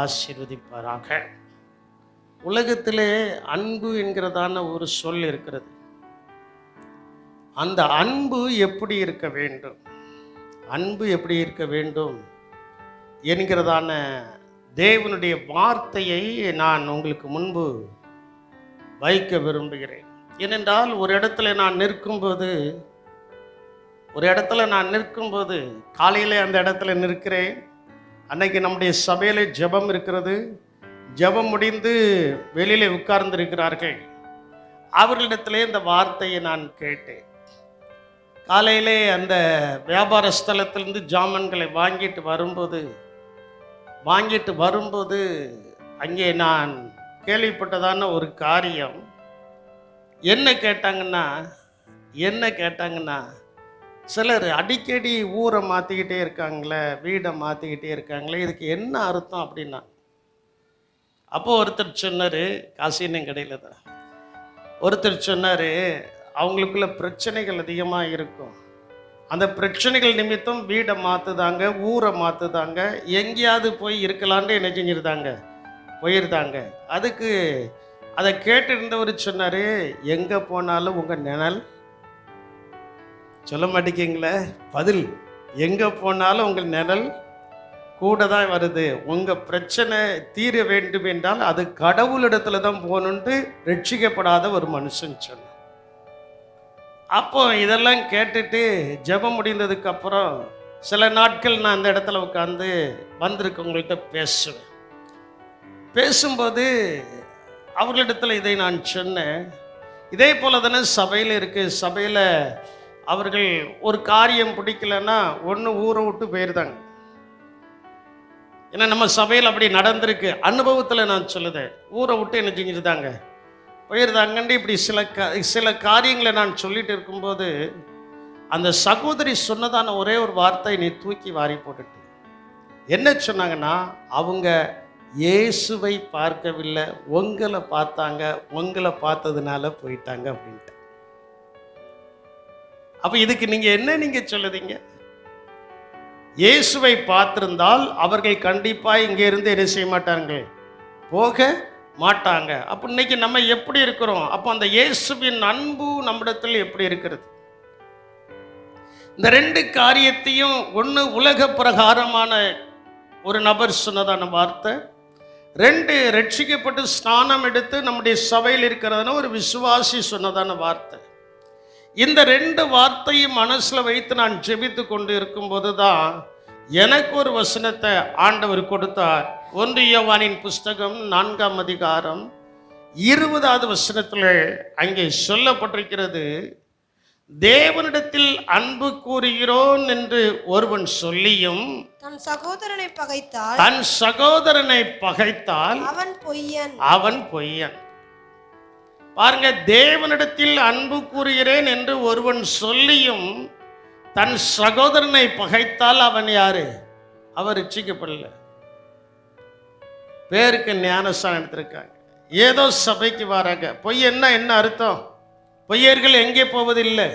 ஆசீர்வதிப்பாராக. உலகத்திலே அன்பு என்கிறதான ஒரு சொல் இருக்கிறது. அந்த அன்பு எப்படி இருக்க வேண்டும், அன்பு எப்படி இருக்க வேண்டும் என்கிறதான தேவனுடைய வார்த்தையை நான் உங்களுக்கு முன்பு வைக்க விரும்புகிறேன். ஏனென்றால் ஒரு இடத்துல நான் நிற்கும்போது காலையில் அந்த இடத்துல நிற்கிறேன். அன்னைக்கு நம்முடைய சபையில் ஜெபம் இருக்கிறது. ஜெபம் முடிந்து வெளியில் உட்கார்ந்திருக்கிறார்கள். அவர்களிடத்திலே இந்த வார்த்தையை நான் கேட்டேன். காலையிலே அந்த வியாபார ஸ்தலத்திலிருந்து ஜாமான்களை வாங்கிட்டு வரும்போது அங்கே நான் கேள்விப்பட்டதான ஒரு காரியம் என்ன கேட்டாங்கன்னா சிலர் அடிக்கடி ஊரை மாற்றிக்கிட்டே இருக்காங்களே, வீடை மாற்றிக்கிட்டே இருக்காங்களே, இதுக்கு என்ன அர்த்தம் அப்படின்னா, அப்போது ஒருத்தர் சொன்னார், காசின்னு கடையில் தான் ஒருத்தர் சொன்னார், அவங்களுக்குள்ள பிரச்சனைகள் அதிகமாக இருக்கும். அந்த பிரச்சனைகள் நிமித்தம் வீடை மாற்றுதாங்க, ஊரை மாற்றுதாங்க, எங்கேயாவது போய் இருக்கலான்ட்டு என்ன செஞ்சிருந்தாங்க, போயிருந்தாங்க. அதுக்கு அதை கேட்டிருந்தவர் சொன்னார், எங்கே போனாலும் உங்கள் நிழல், சொல்ல மாட்டேங்கிங்களே பதில், எங்கே போனாலும் உங்கள் நிழல் கூட தான் வருது. உங்கள் பிரச்சனை தீர வேண்டும் என்றால் அது கடவுளிடத்துல தான் போகணுன்ட்டு ரட்சிக்கப்படாத ஒரு மனுஷன் சொன்னார். அப்போ இதெல்லாம் கேட்டுட்டு ஜெபம் முடிந்ததுக்கப்புறம் சில நாட்கள் நான் அந்த இடத்துல உட்காந்து வந்திருக்கவங்கள்ட்ட பேசும்போது அவர்களிடத்துல இதை நான் சொன்னேன். இதே போல தானே சபையில் இருக்குது. சபையில் அவர்கள் ஒரு காரியம் பிடிக்கலன்னா ஒன்று ஊரை விட்டு போயிருந்தாங்க. ஏன்னா நம்ம சபையில் அப்படி நடந்திருக்கு, அனுபவத்தில் நான் சொல்லுதேன். ஊரை விட்டு என்ன செஞ்சுருந்தாங்க, போயிருந்தாங்கன்ட்டு இப்படி சில காரியங்களை நான் சொல்லிட்டு இருக்கும்போது அந்த சகோதரி சொன்னதான ஒரே ஒரு வார்த்தை நீ தூக்கி வாரி போட்டுட்டு என்ன சொன்னாங்கன்னா, அவங்க இயேசுவை பார்க்கவில்லை, உங்களை பார்த்தாங்க, உங்களை பார்த்ததுனால போயிட்டாங்க அப்படின்ட்டு. அப்போ இதுக்கு நீங்க சொல்லுதீங்க, இயேசுவை பார்த்திருந்தால் அவர்கள் கண்டிப்பாக இங்கே இருந்து என்ன செய்ய மாட்டாங்க, போக மாட்டாங்க. அப்போ இன்னைக்கு நம்ம எப்படி இருக்கிறோம்? அப்போ அந்த இயேசுவின் அன்பு நம்மிடத்தில் எப்படி இருக்கிறது? இந்த ரெண்டு காரியத்தையும், ஒன்று உலக பிரகாரமான ஒரு நபர் சொன்னதான வார்த்தை, ரெண்டு ரட்சிக்கப்பட்டு ஸ்நானம் எடுத்து நம்முடைய சபையில் இருக்கிறதுனா ஒரு விசுவாசி சொன்னதான வார்த்தை. இந்த ரெண்டு வார்த்தையும் மனசில் வைத்து நான் ஜெபித்து கொண்டு இருக்கும்போது தான் எனக்கு ஒரு வசனத்தை ஆண்டவர் கொடுத்தார். 1 யோவானின் புஸ்தகம் 4ஆம் அதிகாரம் 20வது வசனத்தில் அங்கே சொல்லப்பட்டிருக்கிறது, தேவனிடத்தில் அன்பு கூறுகிறோன் என்று ஒருவன் சொல்லியும் தன் சகோதரனை பகைத்தால் அவன் பொய்யன். பாருங்க, தேவனிடத்தில் அன்பு கூறுகிறேன் என்று ஒருவன் சொல்லியும் தன் சகோதரனை பகைத்தால் அவன் யாரு? அவர் ரட்சிக்கப்படல. பேருக்கு ஞானஸ்தானம் எடுத்திருக்காங்க, ஏதோ சபைக்கு வராங்க. பொய்யன்னா என்ன அர்த்தம்? பொய்யர்கள் எங்கே போவதில்லை,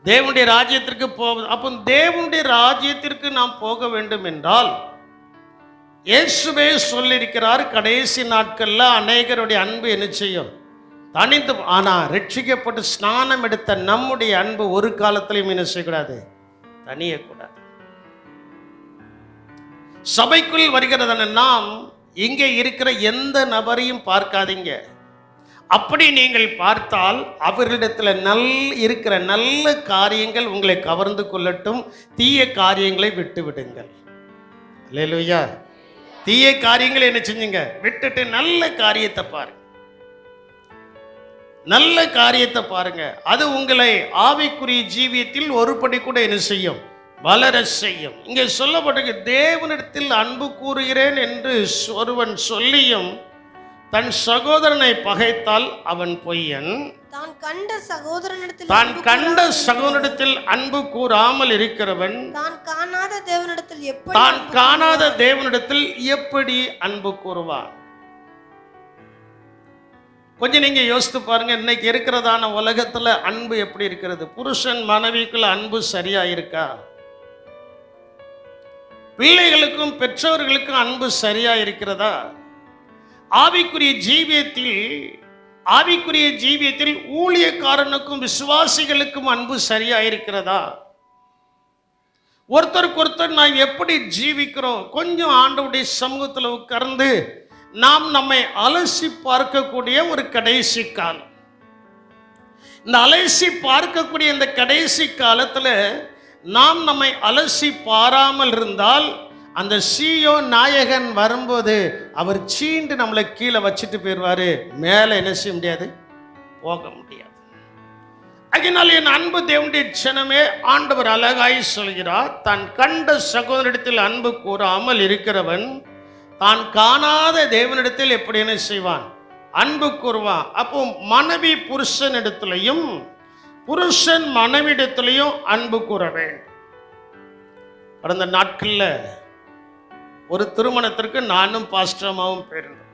தேவனுடைய ராஜ்யத்திற்கு போவது. அப்போ தேவனுடைய ராஜ்யத்திற்கு நாம் போக வேண்டும் என்றால் இயேசுவே சொல்லியிருக்கிறார், கடைசி நாட்கள்ல அநேகருடைய அன்பு என்ன செய்யும், தனித்து. ஆனால் ரட்சிக்கப்பட்டு ஸ்நானம் எடுத்த நம்முடைய அன்பு ஒரு காலத்திலையும் என்ன செய்யக்கூடாது, தனியக்கூடாது. சபைக்குள் வருகிறதான நாம் இங்கே இருக்கிற எந்த நபரையும் பார்க்காதீங்க. அப்படி நீங்கள் பார்த்தால் அவர்களிடத்தில் இருக்கிற நல்ல காரியங்கள் உங்களை கவர்ந்து கொள்ளட்டும், தீய காரியங்களை விட்டு விடுங்கள். அல்லேலூயா. தீய காரியங்களை என்ன செஞ்சுங்க, விட்டுட்டு நல்ல காரியத்தை பாருங்க, நல்ல காரியத்தை பாருங்க. அது உங்களை ஆவிக்குரிய ஜீவியத்தில் ஒருபடி கூட என்ன செய்யும், வளர செய்யும். இங்கே சொல்லப்பட்டிருக்கு, தேவனிடத்தில் அன்பு கூறுகிறேன் என்று ஒருவன் சொல்லியும் தன் சகோதரனை பகைத்தால் அவன் பொய்யன். தான் கண்ட சகோதரனிடத்தில் அன்பு கூறாமல் இருக்கிறவன் தான் காணாத தேவனிடத்தில் எப்படி அன்பு கூறுவான்? கொஞ்சம் நீங்க யோசித்து பாருங்க, இன்னைக்கு இருக்கிறதான உலகத்துல அன்பு எப்படி இருக்கிறது? புருஷன் மனைவிக்குள்ள அன்பு சரியா இருக்கா? பிள்ளைகளுக்கும் பெற்றோர்களுக்கும் அன்பு சரியா இருக்கிறதா? ஆவிக்குரிய ஜீவியத்தில் ஊழியக்காரனுக்கும் விசுவாசிகளுக்கும் அன்பு சரியா இருக்கிறதா? ஒருத்தருக்கு ஒருத்தர் நான் எப்படி ஜீவிக்கிறோம், கொஞ்சம் ஆண்டவருடைய சமூகத்தில் உட்கார்ந்து நாம் நம்மை அலசி பார்க்கக்கூடிய ஒரு கடைசி காலம். இந்த அலசி பார்க்கக்கூடிய இந்த கடைசி காலத்தில் நாம் நம்மை அலசி பாராமல் இருந்தால் அந்த CEO நாயகன் வரும்போது அவர் சீண்டு நம்மளை கீழே வச்சுட்டு போயிடுவாரு. மேலே என்ன செய்ய முடியாது, போக முடியாது. அதனால் என் அன்பு தேவனுடைய ஜனமே, ஆண்டவர் அழகாய் சொல்கிறார், தான் கண்ட சகோதரிடத்தில் அன்பு கூறாமல் இருக்கிறவன் தான் காணாத தேவனிடத்தில் எப்படி என்ன செய்வான், அன்பு கூறுவான். அப்போ மனைவி புருஷனிடத்திலையும் புருஷன் மனைவிடத்திலையும் அன்பு கூற வேண்டும். கடந்த நாட்களில் ஒரு திருமணத்திற்கு நானும் பாஸ்டமாவும் போயிருந்தேன்.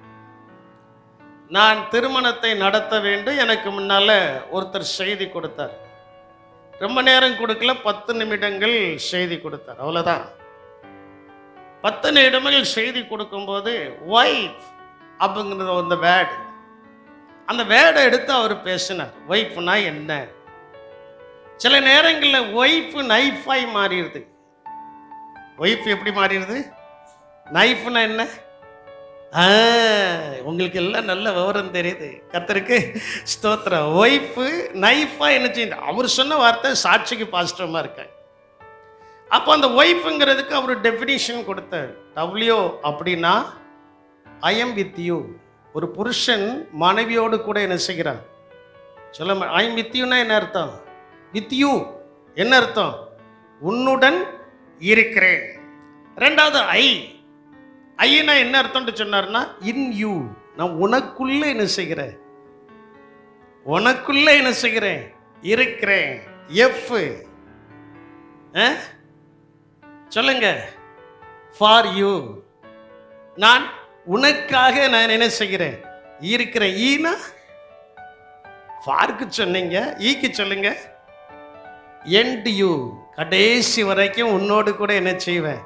நான் திருமணத்தை நடத்த வேண்டும், எனக்கு முன்னால ஒருத்தர் செய்தி கொடுத்தார். ரொம்ப நேரம் கொடுக்கல, 10 நிமிடங்கள் செய்தி கொடுத்தார், அவ்வளோதான். 10 நிமிடங்கள் செய்தி கொடுக்கும்போது ஒய்ஃப் அப்படிங்கிற அந்த வேர்டு, அந்த வேர்டை எடுத்து அவர் பேசினார். ஒய்ஃப்னா என்ன? சில நேரங்களில் ஒய்ஃப் நைஃபாய் மாறிடுது. ஒய்ஃப் எப்படி மாறிடுது? நைஃப்னா என்ன? உங்களுக்கு எல்லாம் நல்ல விவரம் தெரியுது, கர்த்தருக்கு ஸ்தோத்திரம். ஒய்ஃபு நைஃபா என்ன செய்யுது? அவர் சொன்ன வார்த்தை சாட்சிக்கு பாசிட்டிவமாக இருக்காங்க. அப்போ அந்த ஒய்ஃபுங்கிறதுக்கு அவர் டெஃபினிஷன் கொடுத்தார். டபிள்யூ அப்படின்னா ஐ எம் வித் யூ. ஒரு புருஷன் மனைவியோடு கூட என்ன செய்கிறார்? சொல்ல, ஐ எம் வித் யூனா என்ன அர்த்தம்? வித் யூ என்ன அர்த்தம்? உன்னுடன் இருக்கிறேன். ரெண்டாவது ஐனா என்ன அர்த்தம்னு சொன்னார்னா இன் யூ, நான் உனக்குள்ள என்ன செய்கிறேன், உனக்குள்ள என்ன செய்கிறேன், இருக்கிறேன். எஃப் சொல்லுங்க, ஃபார் யூ, நான் உனக்காக நான் என்ன செய்கிறேன், இருக்கிறேன். ஈனா ஃபாருக்கு சொன்னீங்க, ஈக்கு சொல்லுங்க எண்ட் யூ, கடைசி வரைக்கும் உன்னோடு கூட என்ன செய்வேன்,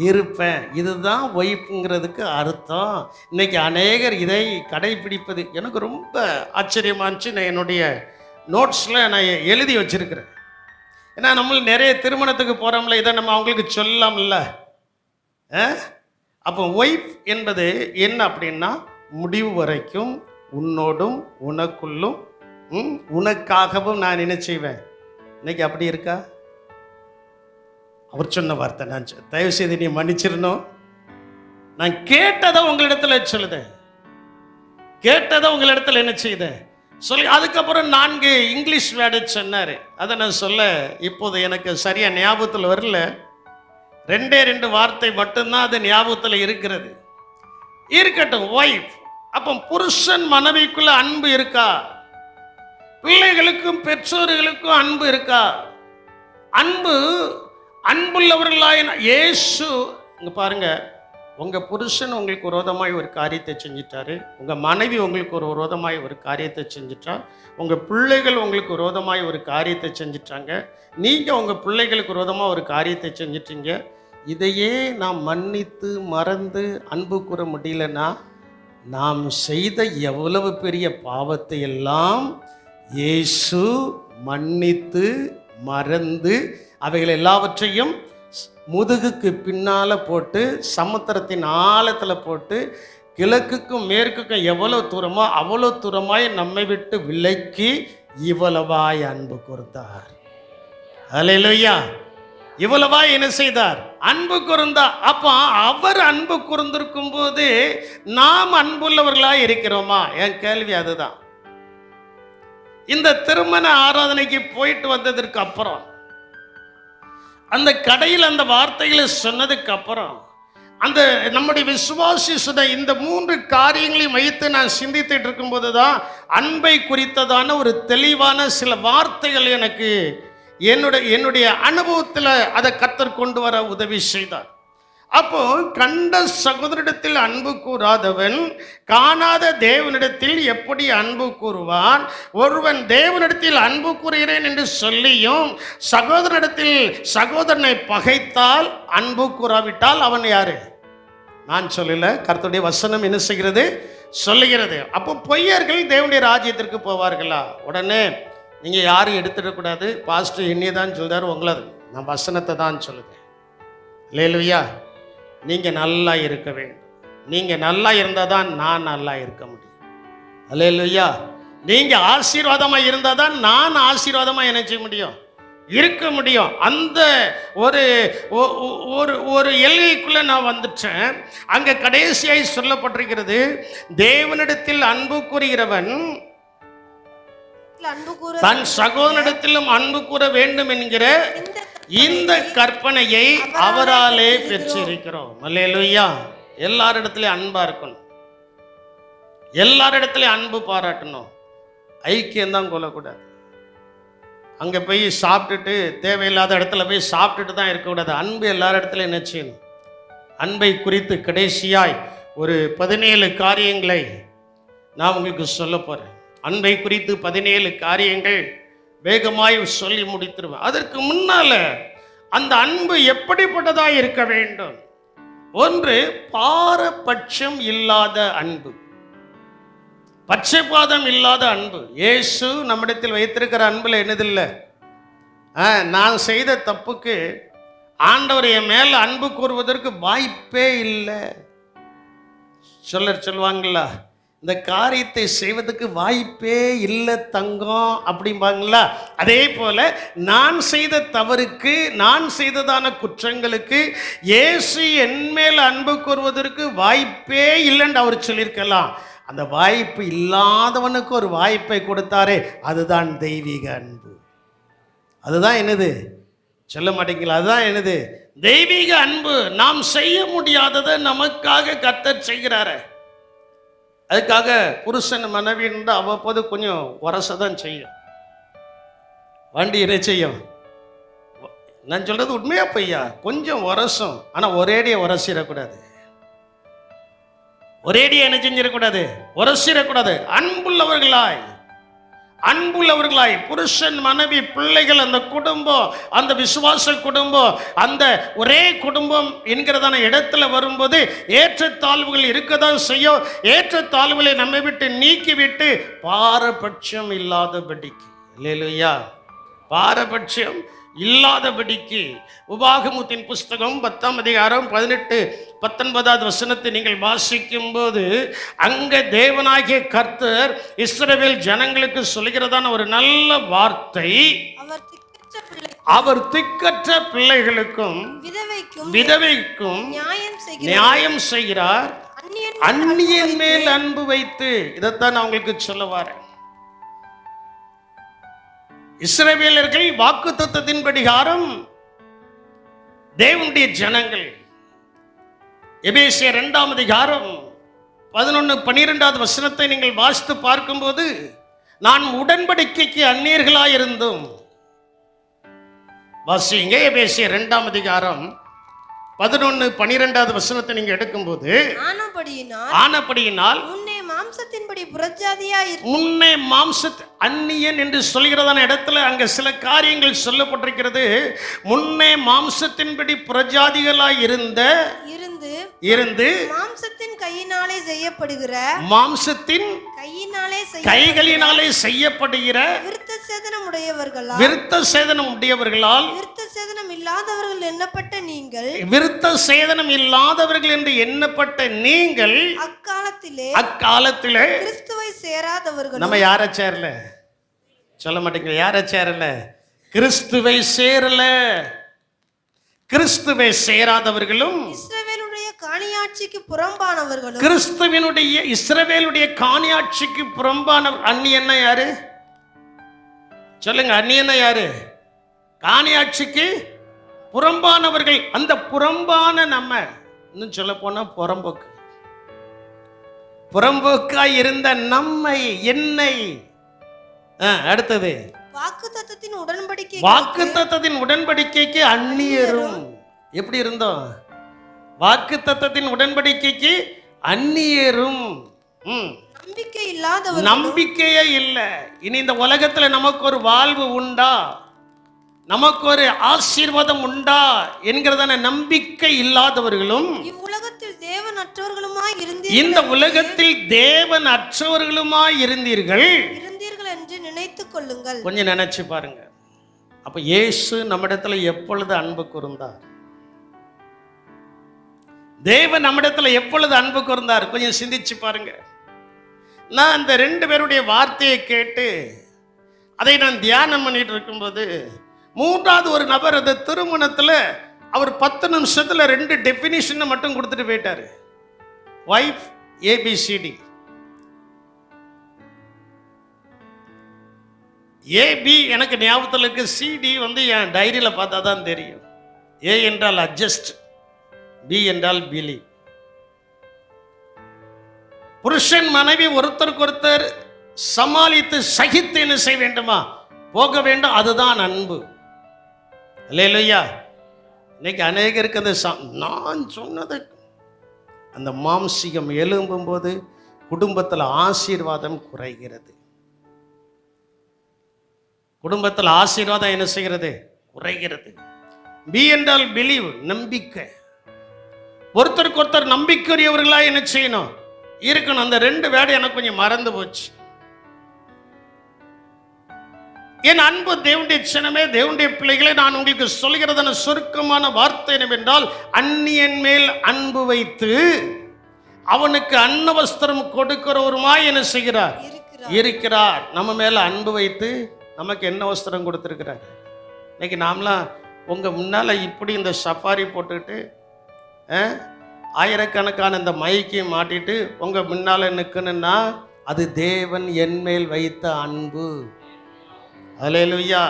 இருப்பேன். இதுதான் ஒய்ஃபுங்கிறதுக்கு அர்த்தம். இன்னைக்கு அநேகர் இதை கடைபிடிப்பது எனக்கு ரொம்ப ஆச்சரியமாக இருந்துச்சு. நான் என்னுடைய நோட்ஸில் நான் எழுதி வச்சிருக்கிறேன். ஏன்னா நம்ம நிறைய திருமணத்துக்கு போகிறோம்ல, இதை நம்ம அவங்களுக்கு சொல்லலாம்ல. அப்போ ஒய்ஃப் என்பது என்ன அப்படின்னா முடிவு வரைக்கும் உன்னோடும் உனக்குள்ளும் உனக்காகவும் நான் என்ன செய்வேன். இன்னைக்கு அப்படி இருக்கா? அவர் சொன்ன வார்த்தை, நான் தயவு செய்து நீ மன்னிச்சிடணும். நான் கேட்டதை உங்களிடத்துல சொல்லுதேன், கேட்டதை உங்களிடத்துல என்ன செய்தேன் சொல்லி, அதுக்கப்புறம் 4 இங்கிலீஷ் வேர்டு சொன்னார். அதை நான் சொல்ல இப்போது எனக்கு சரியா ஞாபகத்தில் வரல. 2 வார்த்தை மட்டும்தான் அது ஞாபகத்தில் இருக்கிறது. இருக்கட்டும், ஒய்ஃப். அப்போ புருஷன் மனைவிக்குள்ள அன்பு இருக்கா? பிள்ளைகளுக்கும் பெற்றோர்களுக்கும் அன்பு இருக்கா? அன்புள்ளவர்களாய் இயேசு, இங்க பாருங்க, உங்க புருஷன் உங்களுக்கு விரோதமாய் ஒரு காரியத்தை செஞ்சிட்டாரு, உங்க மனைவி உங்களுக்கு ஒரு விரோதமாய் ஒரு காரியத்தை செஞ்சிட்டா, உங்க பிள்ளைகள் உங்களுக்கு விரோதமாய் ஒரு காரியத்தை செஞ்சிட்டாங்க, நீங்க உங்க பிள்ளைகளுக்கு விரோதமாக ஒரு காரியத்தை செஞ்சிட்டீங்க. இதையே நாம் மன்னித்து மறந்து அன்பு கூற முடியலன்னா நாம் செய்த எவ்வளவு பெரிய பாவத்தை எல்லாம் இயேசு மன்னித்து மறந்து அவைகள் எல்லாவற்றையும் முதுகுக்கு பின்னால் போட்டு சமுத்திரத்தின் ஆழத்தில் போட்டு கிழக்குக்கும் மேற்குக்கும் எவ்வளோ தூரமோ அவ்வளோ தூரமாய் நம்மை விட்டு விலக்கி இவ்வளவாய் அன்பு கூர்ந்தார். அல்லேலூயா! இவ்வளவாய் என்ன செய்தார்? அன்பு கூர்ந்தார். அப்போ அவர் அன்பு கூர்ந்திருக்கும் போது நாம் அன்புள்ளவர்களாய் இருக்கிறோமா? என் கேள்வி அதுதான். இந்த திருமண ஆராதனைக்கு போயிட்டு வந்ததற்கு அப்புறம், அந்த கடையில் அந்த வார்த்தைகளை சொன்னதுக்கு அப்புறம், அந்த நம்முடைய விசுவாசி சொன்ன இந்த 3 காரியங்களையும் வைத்து நான் சிந்தித்துட்டு இருக்கும்போது தான் அன்பை குறித்ததான ஒரு தெளிவான சில வார்த்தைகள் எனக்கு என்னுடைய அனுபவத்தில் அதை கர்த்தர் கொண்டு வர உதவி செய்தார். அப்போ கண்ட சகோதரிடத்தில் அன்பு கூறாதவன் காணாத தேவனிடத்தில் எப்படி அன்பு கூறுவான்? ஒருவன் தேவனிடத்தில் அன்பு கூறுகிறேன் என்று சொல்லியும் சகோதரனிடத்தில் சகோதரனை பகைத்தால், அன்பு கூறாவிட்டால் அவன் யாரு? நான் சொல்லல, கர்த்தருடைய வசனம் என்ன செய்கிறது? சொல்லுகிறது. அப்போ பொய்யர்கள் தேவனுடைய ராஜ்யத்திற்கு போவார்களா? உடனே நீங்க யாரும் எடுத்துடக்கூடாது. பாஸ்டர் என்னைய தான் சொல்றாரு, உங்களை நான் வசனத்தை தான் சொல்லுவேன். அல்லேலூயா. நீங்க நல்லா இருக்க வேண்டும். நீங்க நல்லா இருந்தால் தான் நான் நல்லா இருக்க முடியும். அல்லேலூயா. நீங்க ஆசீர்வாதமா இருந்தால் தான் நான் ஆசீர்வாதமா என்ன செய்ய முடியும்? இருக்க முடியும். அந்த ஒரு ஒரு எல்லைக்குள்ள நான் வந்துட்டேன். அங்க கடைசியாய் சொல்லப்பட்டிருக்கிறது, தேவனிடத்தில் அன்பு கூறுகிறவன் தன் சகோதரனிடத்திலும் அன்பு கூற வேண்டும் என்கிற இந்த கற்பனையை அவராலே பெற்றிருக்கிறோம். அல்லேலூயா. எல்லாரிடத்திலும் அன்பா இருக்கணும், எல்லாரிடத்திலும் அன்பு பாராட்டணும், ஐக்கியம் தான் கொள்ளக்கூடாது. அங்கே போய் சாப்பிட்டுட்டு தேவையில்லாத இடத்துல போய் சாப்பிட்டுட்டு தான் இருக்கக்கூடாது. அன்பு எல்லா இடத்துலையும் என்ன செய்யணும்? அன்பை குறித்து கடைசியாய் ஒரு 17 காரியங்களை நான் உங்களுக்கு சொல்ல போகிறேன். அன்பை குறித்து 17 காரியங்கள் வேகமாய் சொல்லி முடித்துருவேன். அதற்கு முன்னால அந்த அன்பு எப்படிப்பட்டதாக இருக்க வேண்டும்? ஒன்று, பாரபட்சம் இல்லாத அன்பு, பட்சபாதம் இல்லாத அன்பு. இயேசு நம்மிடத்தில் வைத்திருக்கிற அன்புல என்னதில்லை? நான் செய்த தப்புக்கு ஆண்டவர் என் மேல அன்பு கூறுவதற்கு வாய்ப்பே இல்லை. சொல்லுவாங்களா, இந்த காரியத்தை செய்வதற்கு வாய்ப்பே இல்லை தங்கம் அப்படிம்பாங்களா? அதே போல நான் செய்த தவறுக்கு, நான் செய்ததான குற்றங்களுக்கு இயேசு என் மேல் அன்பு கூறுவதற்கு வாய்ப்பே இல்லைன்னு அவர் சொல்லியிருக்கலாம். அந்த வாய்ப்பு இல்லாதவனுக்கு ஒரு வாய்ப்பை கொடுத்தாரே, அதுதான் தெய்வீக அன்பு. அதுதான் என்னது? சொல்ல மாட்டீங்களா? அதுதான் என்னது? தெய்வீக அன்பு. நாம் செய்ய முடியாததை நமக்காக கர்த்தர் செய்கிறாரு. அதுக்காக புருஷன் மனைவின்னு அவ்வப்போது கொஞ்சம் உரசதான் செய்யும். வண்டி என்ன செய்யும்? நான் சொல்றது உண்மையா பையா? கொஞ்சம் உரசும், ஆனா ஒரேடியே உரசிடக்கூடாது. ஒரேடியே என்ன செஞ்சிடக்கூடாது? உரசிடக்கூடாது. அன்புள்ளவர்களாய் புருஷன் மனைவி பிள்ளைகள், அந்த குடும்பம், அந்த விசுவாச குடும்பம், அந்த ஒரே குடும்பம் என்கிறதான இடத்துல வரும்போது ஏற்றத்தாழ்வுகள் இருக்கதான் செய்யும். ஏற்றத்தாழ்வுகளை நம்மை விட்டு நீக்கிவிட்டு பாரபட்சம் இல்லாதபடிக்கு, அல்லேலூயா, பாரபட்சம் இல்லாதபடிக்கு. உபாகமத்தின் புஸ்தகம் 10ஆம் அதிகாரம் 18-19 வசனத்தை நீங்கள் வாசிக்கும் போது அங்க தேவனாகிய கர்த்தர் இஸ்ரவேல் ஜனங்களுக்கு சொல்கிறதான ஒரு நல்ல வார்த்தை, அவர் திக்கற்ற பிள்ளைகளுக்கும் விதவைக்கும் நியாயம் செய்கிறார், அந்நியன் மேல் அன்பு வைத்து. இதைத்தான் நான் உங்களுக்கு சொல்ல வரேன். இஸ்ரவேலர்கள் வாக்குத்தத்தத்தின் பிரகாரம் தேவனுடைய ஜனங்கள். எபேசியர் 2ஆம் அதிகாரம் 11-12 வசனத்தை நீங்கள் வாசித்து பார்க்கும்போது, நான் உடன்படிக்கைக்கு அந்நியர்களாய் இருந்தும். வாசிங்க, எபேசியர் 2ஆம் அதிகாரம் 11-12 வசனத்தை நீங்க எடுக்கும்போது, ஆனபடியினால் மாம்சத்தின்படி புறஜாதியாய் முன்னே அந்நியன் என்று சொல்கிறதான இடத்துல அங்க சில காரியங்கள் சொல்லப்பட்டிருக்கிறது. முன்னே மாம்சத்தின்படி புறஜாதிகளாய் இருந்து மாம்சத்தின் கையினாலே செய்யப்படுகிற, மாம்சத்தின் கைகளினாலே செய்யப்படுகிற விருத்த சேதனம் உடையவர்களால், விருத்த சேதனம் இல்லாதவர்கள் எண்ணப்பட்ட நீங்கள், விருத்த சேதனம் இல்லாதவர்கள் என்று எண்ணப்பட்ட நீங்கள் அக்காலத்திலே கிறிஸ்துவை சேராதவர்கள். நம்ம யார சேரல? சொல்ல மாட்டீங்க. யார சேரல? கிறிஸ்துவை சேரல. கிறிஸ்துவை சேராதவர்களும் இஸ்ரவேலுடைய காணியாட்சிக்கு புறம்பானவர்களும். இஸ்ரவேலுடைய காணியாட்சிக்கு புறம்பானவர். அந்நியன்னா யாரு? சொல்லுங்க, அந்நியன்னா யாரு? காணியாட்சிக்கு புறம்பானவர்கள். அந்த புறம்பான நம்ம, இன்னும் சொல்ல போனா புறம்போக்காய் இருந்த நம்மை, என்னை, அடுத்தது வாக்குத்தத்தத்தின் உடன்படிக்கைக்கு அந்நியரும். எப்படி இருந்தோம்? வாக்குத்தத்தத்தின் உடன்படிக்கைக்கு அந்நியரும். நம்பிக்கை இல்லாதவர்களும் நம்பிக்கையே இல்லை. இனி இந்த உலகத்துல நமக்கு ஒரு வாழ்வு உண்டா, நமக்கு ஒரு ஆசீர்வாதம் உண்டா என்கிறதான நம்பிக்கை இல்லாதவர்களும், இவ்வுலகத்தில் தேவன் அற்றவர்களுமாய் இந்த உலகத்தில் தேவன் அற்றவர்களுமாய் இருந்தீர்கள் என்று நினைத்துக் கொள்ளுங்கள். கொஞ்சம் நினைச்சு பாருங்க. அப்ப இயேசு நம்மிடத்துல எப்பொழுது அன்பு கூர்ந்தார்? தேவன் நம்மிடத்துல எப்பொழுது அன்பு கூர்ந்தார்? கொஞ்சம் சிந்திச்சு பாருங்க. நான் அந்த 2 பேருடைய வார்த்தையை கேட்டு அதை நான் தியானம் பண்ணிட்டு இருக்கும்போது, 3வது ஒரு நபர் அந்த திருமணத்துல அவர் 10 நிமிஷத்துல 2 டெபினிஷனை மட்டும் கொடுத்துட்டு போயிட்டாரு. Wife ABCD. ஏபி எனக்கு ஞாபகத்தில் இருக்கு, சிடி என் டைரியில் பார்த்தா தான் தெரியும். ஏ என்றால் அட்ஜஸ்ட், பி என்றால் பிலீவ். புருஷன் மனைவி ஒருத்தருக்கு ஒருத்தர் சமாளித்து சகித்து என்ன செய்ய வேண்டுமா? போக வேண்டும். அதுதான் அன்பு. அல்லேலூயா. இன்னைக்கு அநேகருக்கு அந்த நான் சொன்னது அந்த மாம்சிகம் எழும்பும் போது குடும்பத்தில் ஆசீர்வாதம் குறைகிறது. குடும்பத்தில் ஆசீர்வாதம் என்ன செய்கிறது? குறைகிறது. பி என்றால் பிலீவ், நம்பிக்கை. ஒருத்தருக்கு ஒருத்தர் நம்பிக்கையுரியவர்களா என்ன செய்யணும்? இருக்கணும். அந்த 2 வேர்டு எனக்கு கொஞ்சம் மறந்து போச்சு. என் அன்பு தேவனுடைய சின்னமே, தேவனுடைய பிள்ளைகளை, நான் உங்களுக்கு சொல்கிறதான சுருக்கமான வார்த்தை என்னவென்றால், அந்நியன் மேல் அன்பு வைத்து அவனுக்கு அன்னவஸ்திரம் கொடுக்கிறவருமாய் என்ன செய்கிறார்? இருக்கிறார். நம்ம மேல அன்பு வைத்து நமக்கு என்ன வஸ்திரம் கொடுத்துருக்கிறார்? இன்னைக்கு நாமலாம் உங்க முன்னால இப்படி இந்த சஃபாரி போட்டுக்கிட்டு ஆயிரக்கணக்கான இந்த மைக்கை மாட்டிட்டு உங்க முன்னால நிற்கணும்னா அது தேவன் என் மேல் வைத்த அன்பு. அல்லேலூயா.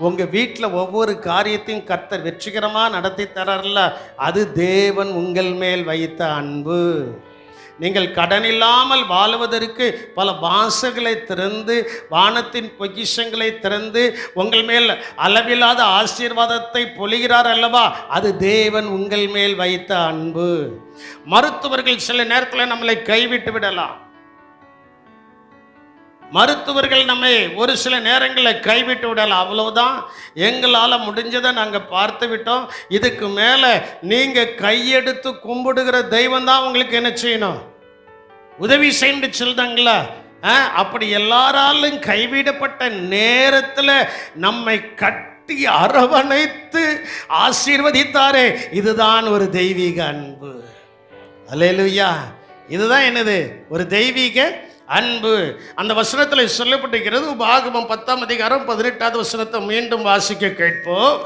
உங்க வீட்டில் ஒவ்வொரு காரியத்தையும் கர்த்தர் வெற்றிகரமாக நடத்தி தரார்ல, அது தேவன் உங்கள் மேல் வைத்த அன்பு. நீங்கள் கடன் இல்லாமல் வாழுவதற்கு பல வாசல்களை திறந்து, வானத்தின் பொக்கிஷங்களை திறந்து உங்கள் மேல் அளவில்லாத ஆசீர்வாதத்தை பொழிகிறார் அல்லவா, அது தேவன் உங்கள் மேல் வைத்த அன்பு. மருத்துவர்கள் சில நேரத்தில் நம்மளை கைவிட்டு விடலாம். மருத்துவர்கள் நம்மை ஒரு சில நேரங்களில் கைவிட்டு விடலாம். அவ்வளவுதான், எங்களால் முடிஞ்சதை நாங்கள் பார்த்து விட்டோம். இதுக்கு மேலே நீங்கள் கையெடுத்து கும்பிடுகிற தெய்வம் தான் உங்களுக்கு என்ன செய்யணும்? உதவி செய்து சொல்றாங்களா? அப்படி எல்லாராலும் கைவிடப்பட்ட நேரத்தில் நம்மை கட்டி அரவணைத்து ஆசீர்வதித்தாரே, இதுதான் ஒரு தெய்வீக அன்பு. அல்லேலூயா. இதுதான் என்னது? ஒரு தெய்வீக அன்பு. அந்த வசனத்தில் சொல்லப்பட்டிருக்கிறது. உபாகமம் 10ஆம் அதிகாரம் 18வது வசனத்தை மீண்டும் வாசிக்க கேட்போம்.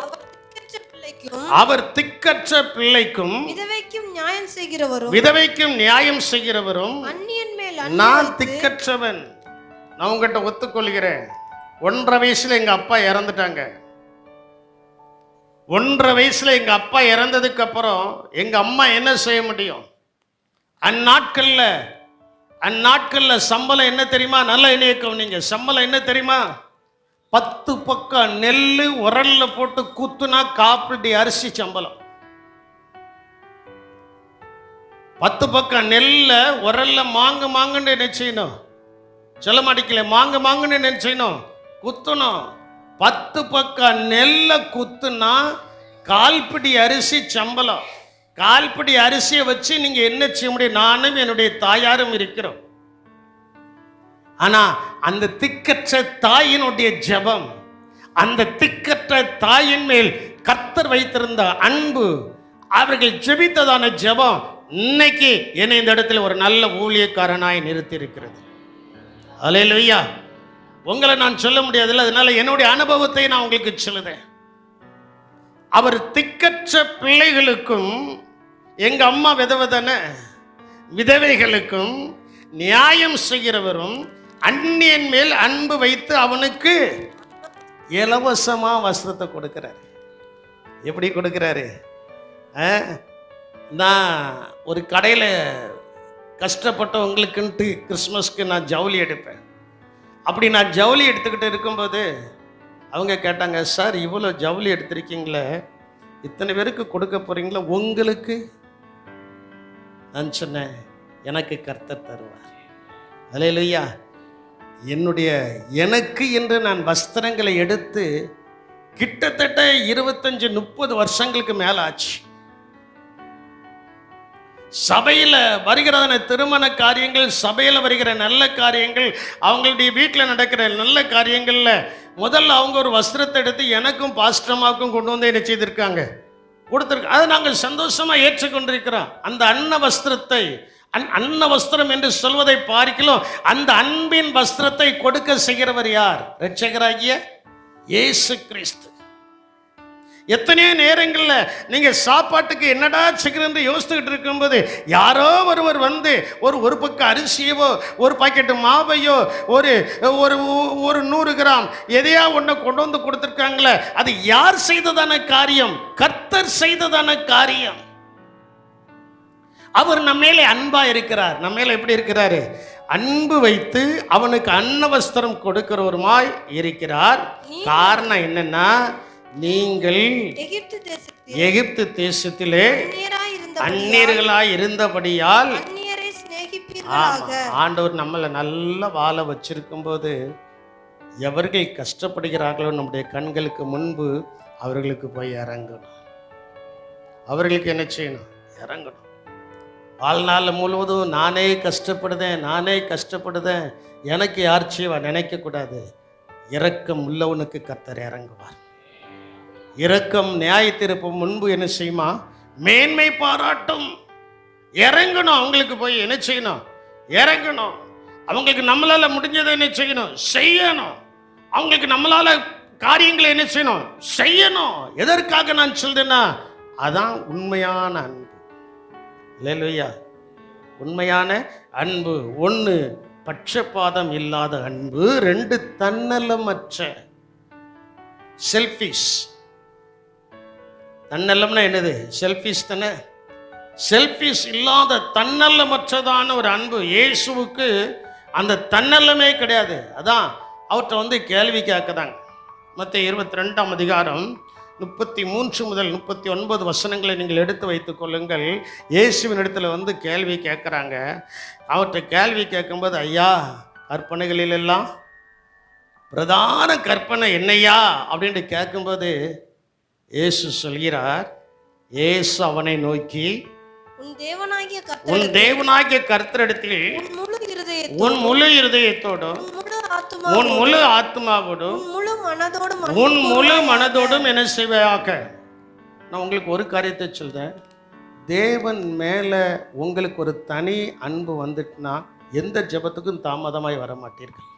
அவர் திக்கற்ற பிள்ளைக்கும் விதவைக்கும் நியாயம் செய்கிறவரும், விதவைக்கும் நியாயம் செய்கிறவரும், அந்நியன் மேல் நான் திக்கற்றவன். நான் உங்ககிட்ட ஒத்துக்கொள்கிறேன். 1.5 வயசுல எங்க அப்பா இறந்துட்டாங்க. 1.5 வயசுல எங்க அப்பா இறந்ததுக்கு அப்புறம் எங்க அம்மா என்ன செய்ய முடியும்? அந்நாட்கள்ல சம்பளம் என்ன தெரியுமா? நல்ல இணையக்கம். நீங்க சம்பளம் என்ன தெரியுமா? 10 பக்கம் நெல் உரல்ல போட்டு குத்துனா காப்பிடி அரிசி சம்பளம். 10 பக்கம் நெல்ல உரல்ல மாங்குன்னு என்ன செய்யணும்? சொல்ல மாட்டேங்கல, மாங்குன்னு என்ன செய்யணும்? குத்தணும். 10 பக்கம் நெல்ல குத்துனா கால்பிடி அரிசி சம்பளம். கால்பிடி அரிசியை வச்சு நீங்க என்ன செய்ய முடியும்? நானும் என்னுடைய தாயாரும் இருக்கிறோம். ஆனா அந்த திக்கற்ற தாயினுடைய ஜெபம், அந்த திக்கற்ற தாயின் மேல் கர்த்தர் வைத்திருந்த அன்பு, அவர்கள் ஜெபித்ததான ஜெபம் இன்னைக்கு என்னை இந்த இடத்துல ஒரு நல்ல ஊழியக்காரனாய் நிறுத்தி இருக்கிறது. அல்லேலூயா. உங்களை நான் சொல்ல முடியாதுல்ல, அதனால என்னுடைய அனுபவத்தை நான் உங்களுக்கு சொல்லுறேன். அவர் திக்கற்ற பிள்ளைகளுக்கும், எங்க அம்மா விதவைகளுக்கும் நியாயம் செய்கிறவரும், அந்நியன் மேல் அன்பு வைத்து அவனுக்கு இலவசமா வஸ்திரத்தை கொடுக்கிறார். எப்படி கொடுக்கிறாரு? நான் ஒரு கடையில் கஷ்டப்பட்டவங்களுக்குன்ட்டு கிறிஸ்மஸ்க்கு நான் ஜவுளி எடுப்பேன். அப்படி நான் ஜவுளி எடுத்துக்கிட்டு இருக்கும்போது அவங்க கேட்டாங்க, சார் இவ்வளோ ஜவுளி எடுத்திருக்கீங்களே, இத்தனை பேருக்கு கொடுக்க போறீங்களா, உங்களுக்கு நான் சொன்னேன், எனக்கு கர்த்தர் தருவார். அல்லேலூயா. எனக்கு என்று நான் வஸ்திரங்களை எடுத்து கிட்டத்தட்ட 25-30 வருஷங்களுக்கு மேல ஆச்சு. சபையில் வருகிற திருமண காரியங்கள், சபையில் வருகிற நல்ல காரியங்கள், அவங்களுடைய வீட்டில் நடக்கிற நல்ல காரியங்கள்ல முதல்ல அவங்க ஒரு வஸ்திரத்தை எடுத்து எனக்கும் பாஸ்டமாவுக்கும் கொண்டு வந்து என்ன செய்திருக்காங்க, கொடுத்துருக்க. அதை நாங்கள் சந்தோஷமா ஏற்றுக்கொண்டிருக்கிறோம். அந்த அன்ன வஸ்திரத்தை, அன்ன வஸ்திரம் என்று சொல்வதை பார்க்கலாம், அந்த அன்பின் வஸ்திரத்தை கொடுக்க செய்கிறவர் யார்? இரட்சகராகிய இயேசு கிறிஸ்து. எத்தனையோ நேரங்களில் நீங்க சாப்பாட்டுக்கு என்னடா செய்கிறது யோசித்துக்கிட்டு இருக்கும்போது யாரோ ஒருவர் வந்து ஒரு பக்கம் அரிசியவோ, ஒரு பாக்கெட்டு மாவையோ, ஒரு ஒரு ஒரு 100 கிராம் எதையா ஒன்று கொண்டு வந்து கொடுத்துருக்காங்களே, அது யார் செய்ததான காரியம்? கர்த்தர் செய்ததான காரியம். அவர் நம்ம மேலே அன்பா இருக்கிறார். நம்ம மேலே எப்படி இருக்கிறாரு? அன்பு வைத்து அவனுக்கு அன்ன வஸ்திரம் கொடுக்கிறவருமாய் இருக்கிறார். காரணம் என்னன்னா, நீங்கள் எகிப்து தேசத்திலே அந்நியர்களாய் இருந்தபடியால் ஆண்டவர் நம்மளை நல்ல வாழ வச்சிருக்கும் போது எவர்கள் கஷ்டப்படுகிறார்களோ நம்முடைய கண்களுக்கு முன்பு அவர்களுக்கு போய் இறங்கணும். அவர்களுக்கு என்ன செய்யணும்? இறங்கணும். வாழ்நாள் முழுவதும் நானே கஷ்டப்படுதேன், எனக்கு யார் செய்வா நினைக்கக்கூடாது. இரக்கம் உள்ளவனுக்கு கர்த்தர் இறங்குவார். இரக்கம் நியாய தீர்ப்பு முன்பு என்ன செய்யுமா? மேன்மை பாராட்டும். இறங்கணும். அவங்களுக்கு போய் என்ன செய்யணும்? இறங்கணும். அவங்களுக்கு நம்மளால முடிஞ்சதை என்ன செய்யணும்? செய்யணும். அவங்களுக்கு நம்மளால காரியங்களை என்ன செய்யணும்? செய்யணும். எதற்காக நான் சொல்றேன்னா, அதான் உண்மையான அன்பு. அல்லேலூயா. உண்மையான அன்பு. 1 பட்சபாதம் இல்லாத அன்பு, 2 தன்னலமற்ற, செல்ஃபிஷ். தன்னலம்னா என்னது? செல்ஃபிஷ் தானே. செல்ஃபிஷ் இல்லாத தன்னலமற்றதான ஒரு அன்பு. இயேசுவுக்கு அந்த தன்னலமே கிடையாது. அதான் அவர்கிட்ட வந்து கேள்வி கேட்குறாங்க. மத்தேயு 22ஆம் அதிகாரம் 33 முதல் 39 வசனங்களை நீங்கள் எடுத்து வைத்துக் கொள்ளுங்கள். இயேசுவின் இடத்துல வந்து கேள்வி கேட்குறாங்க. அவர்கிட்ட கேள்வி கேட்கும்போது, ஐயா, கற்பனைகளிலெல்லாம் பிரதான கற்பனை என்னையா அப்படின்ட்டு கேட்கும்போது இயேசு சொல்கிறார், இயேசு அவனை நோக்கி, உன் தேவனாகிய கர்த்தரிடத்தில் உன் முழு இருதயத்தோடும், உன் முழு ஆத்மாவோடும், உன் முழு மனதோடும் என்ன செய்வாயாக. நான் உங்களுக்கு ஒரு காரியத்தை சொல்றேன். தேவன் மேல உங்களுக்கு ஒரு தனி அன்பு வந்துட்டுனா எந்த ஜெபத்துக்கும் தாமதமாய் வர மாட்டீர்கள்.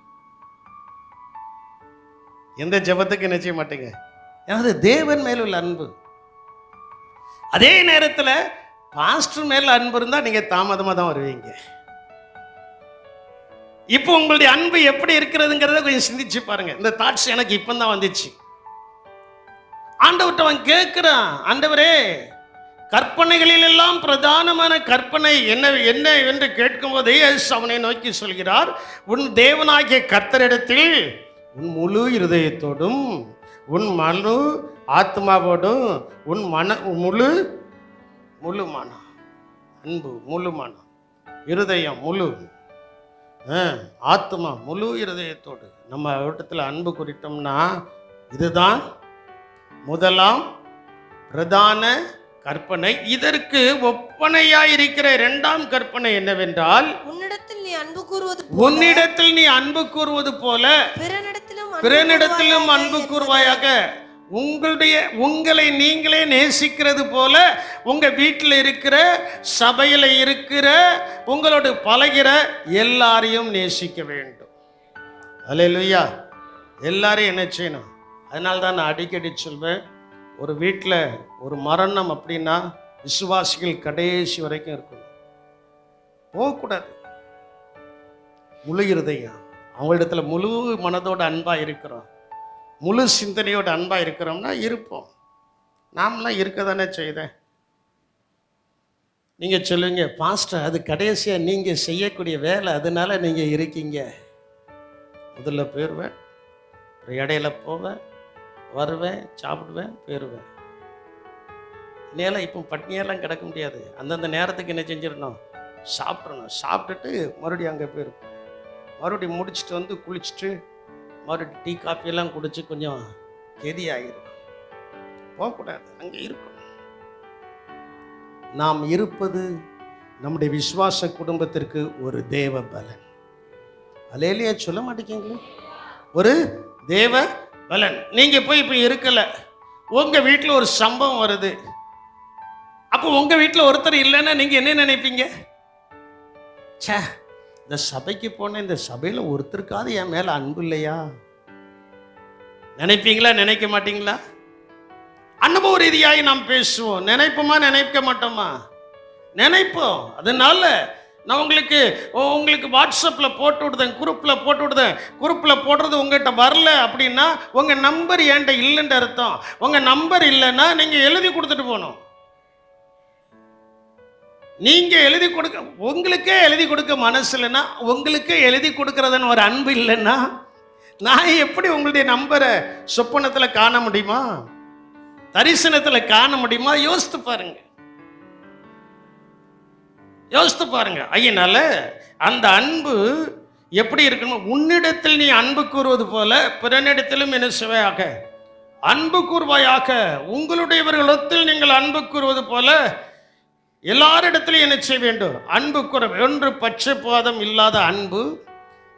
எந்த ஜெபத்துக்கு என்ன செய்ய மாட்டீங்க? அது தேவன் மேல உள்ள அன்பு. அதே நேரத்தில் பாஸ்டர் மேல அன்பு இருந்தா நீங்க தாமதமாக தான் வருவீங்க. இப்போ உங்களுடைய அன்பு எப்படி இருக்கிறதுங்கிறத கொஞ்சம் சிந்திச்சு பாருங்க. இந்த தாட்ஸ் எனக்கு இப்போ தான் வந்துச்சு. ஆண்டவர்கிட்ட அவன் கேட்கிறான், ஆண்டவரே, கற்பனைகளில் எல்லாம் பிரதானமான கற்பனை என்ன என்ன என்று கேட்கும்போதே அவனை நோக்கி சொல்கிறார், உன் தேவனாகிய கர்த்தரிடத்தில் உன் முழு இருதயத்தோடும், உன் முழு ஆத்மாவோடும், உன் முழு மனம், அன்பு முழு மனம், இருதயம் முழு, ஆத்மா முழு இருதயத்தோடு நம்ம இடத்துல அன்பு குறித்தோம்னா இதுதான் முதலாம் பிரதான கற்பனை. இதற்கு ஒப்பனையாயிருக்கிற 2ஆம் கற்பனை என்னவென்றால், உன்னிடத்தில் நீ அன்பு கூறுவது போல பிறனிடத்திலும் அன்பு கூறுவாயாக. உங்களை நீங்களே நேசிக்கிறது போல உங்க வீட்டில் இருக்கிற, சபையில் இருக்கிற, உங்களோடு பழகிற எல்லாரையும் நேசிக்க வேண்டும். அல்லேலூயா. எல்லாரையும் என்ன செய்யணும்? அதனால தான் நான் அடிக்கடி சொல்வேன், ஒரு வீட்டில் ஒரு மரணம் அப்படின்னா விசுவாசிகள் கடைசி வரைக்கும் இருக்கணும், போகக்கூடாது. முழு இருதயம், அவங்களிடத்துல முழு மனதோட அன்பா இருக்கிறோம், முழு சிந்தனையோட அன்பா இருக்கிறோம்னா இருப்போம். நாமெல்லாம் இருக்க தானே செய்தேன். நீங்க சொல்லுங்க, பாஸ்டர் அது கடைசியா நீங்க செய்யக்கூடிய வேலை, அதனால நீங்க இருக்கீங்க. முதல்ல போயிடுவேன், இடையில போவேன், வருவேன், சாப்பிடுவேன், போயிடுவேன். நேரம் இப்போ பட்னியெல்லாம் கிடக்க முடியாது. அந்தந்த நேரத்துக்கு என்ன செஞ்சிடணும், சாப்பிட்றணும். சாப்பிட்டுட்டு மறுபடியும் அங்கே போயிருக்கும். மறுபடியும் முடிச்சுட்டு வந்து குளிச்சுட்டு மறுபடியும் டீ காஃபியெல்லாம் குடிச்சு கொஞ்சம் கெதி ஆகிடும். போகக்கூடாது, அங்கே இருக்கும். நாம் இருப்பது நம்முடைய விசுவாச குடும்பத்திற்கு ஒரு தேவ பலன். அல்லேலூயா சொல்ல மாட்டேங்கிங்களே, ஒரு தேவ பலன். நீங்க போய் இப்போ இருக்கல, உங்க வீட்டில் ஒரு சம்பவம் வருது. அப்போ உங்க வீட்டில் ஒருத்தர் இல்லைன்னா நீங்க என்ன நினைப்பீங்க? சே, இந்த சபைக்கு போன இந்த சபையில் ஒருத்தருக்காவது என் மேல அன்பு இல்லையா நினைப்பீங்களா? நினைக்க மாட்டீங்களா? அனுபவ ரீதியாகி நாம் பேசுவோம். நினைப்போமா? நினைக்க மாட்டோமா? நினைப்போம். அதனால நான் உங்களுக்கு வாட்ஸ்அப்பில் போட்டு விடுதேன், குரூப்பில் போட்டு விடுதேன். குரூப்பில் போடுறது உங்கள்கிட்ட வரல அப்படின்னா உங்கள் நம்பர் என்கிட்ட இல்லைன்னு அர்த்தம். உங்கள் நம்பர் இல்லைன்னா நீங்கள் எழுதி கொடுத்துட்டு போகணும். நீங்கள் எழுதி கொடுக்க, உங்களுக்கே எழுதி கொடுக்க மனசு இல்லைன்னா, உங்களுக்கே எழுதி கொடுக்கறதுன்னு ஒரு அன்பு இல்லைன்னா நான் எப்படி உங்களுடைய நம்பரை சொப்பனத்தில் காண முடியுமா, தரிசனத்தில் காண முடியுமா? யோசித்து பாருங்க, யோசித்து பாருங்க. ஐயனால அந்த அன்பு எப்படி இருக்கணும்? உன்னிடத்தில் நீ அன்பு கூறுவது போல பிறனிடத்திலும் என்ன செய்வாயாக, அன்பு கூறுவாயாக. உங்களுடையவர்களிடத்தில் நீங்கள் அன்பு கூறுவது போல எல்லாரிடத்திலும் என்ன செய்ய வேண்டும், அன்பு கூற. 1 பட்சபாதம் இல்லாத அன்பு,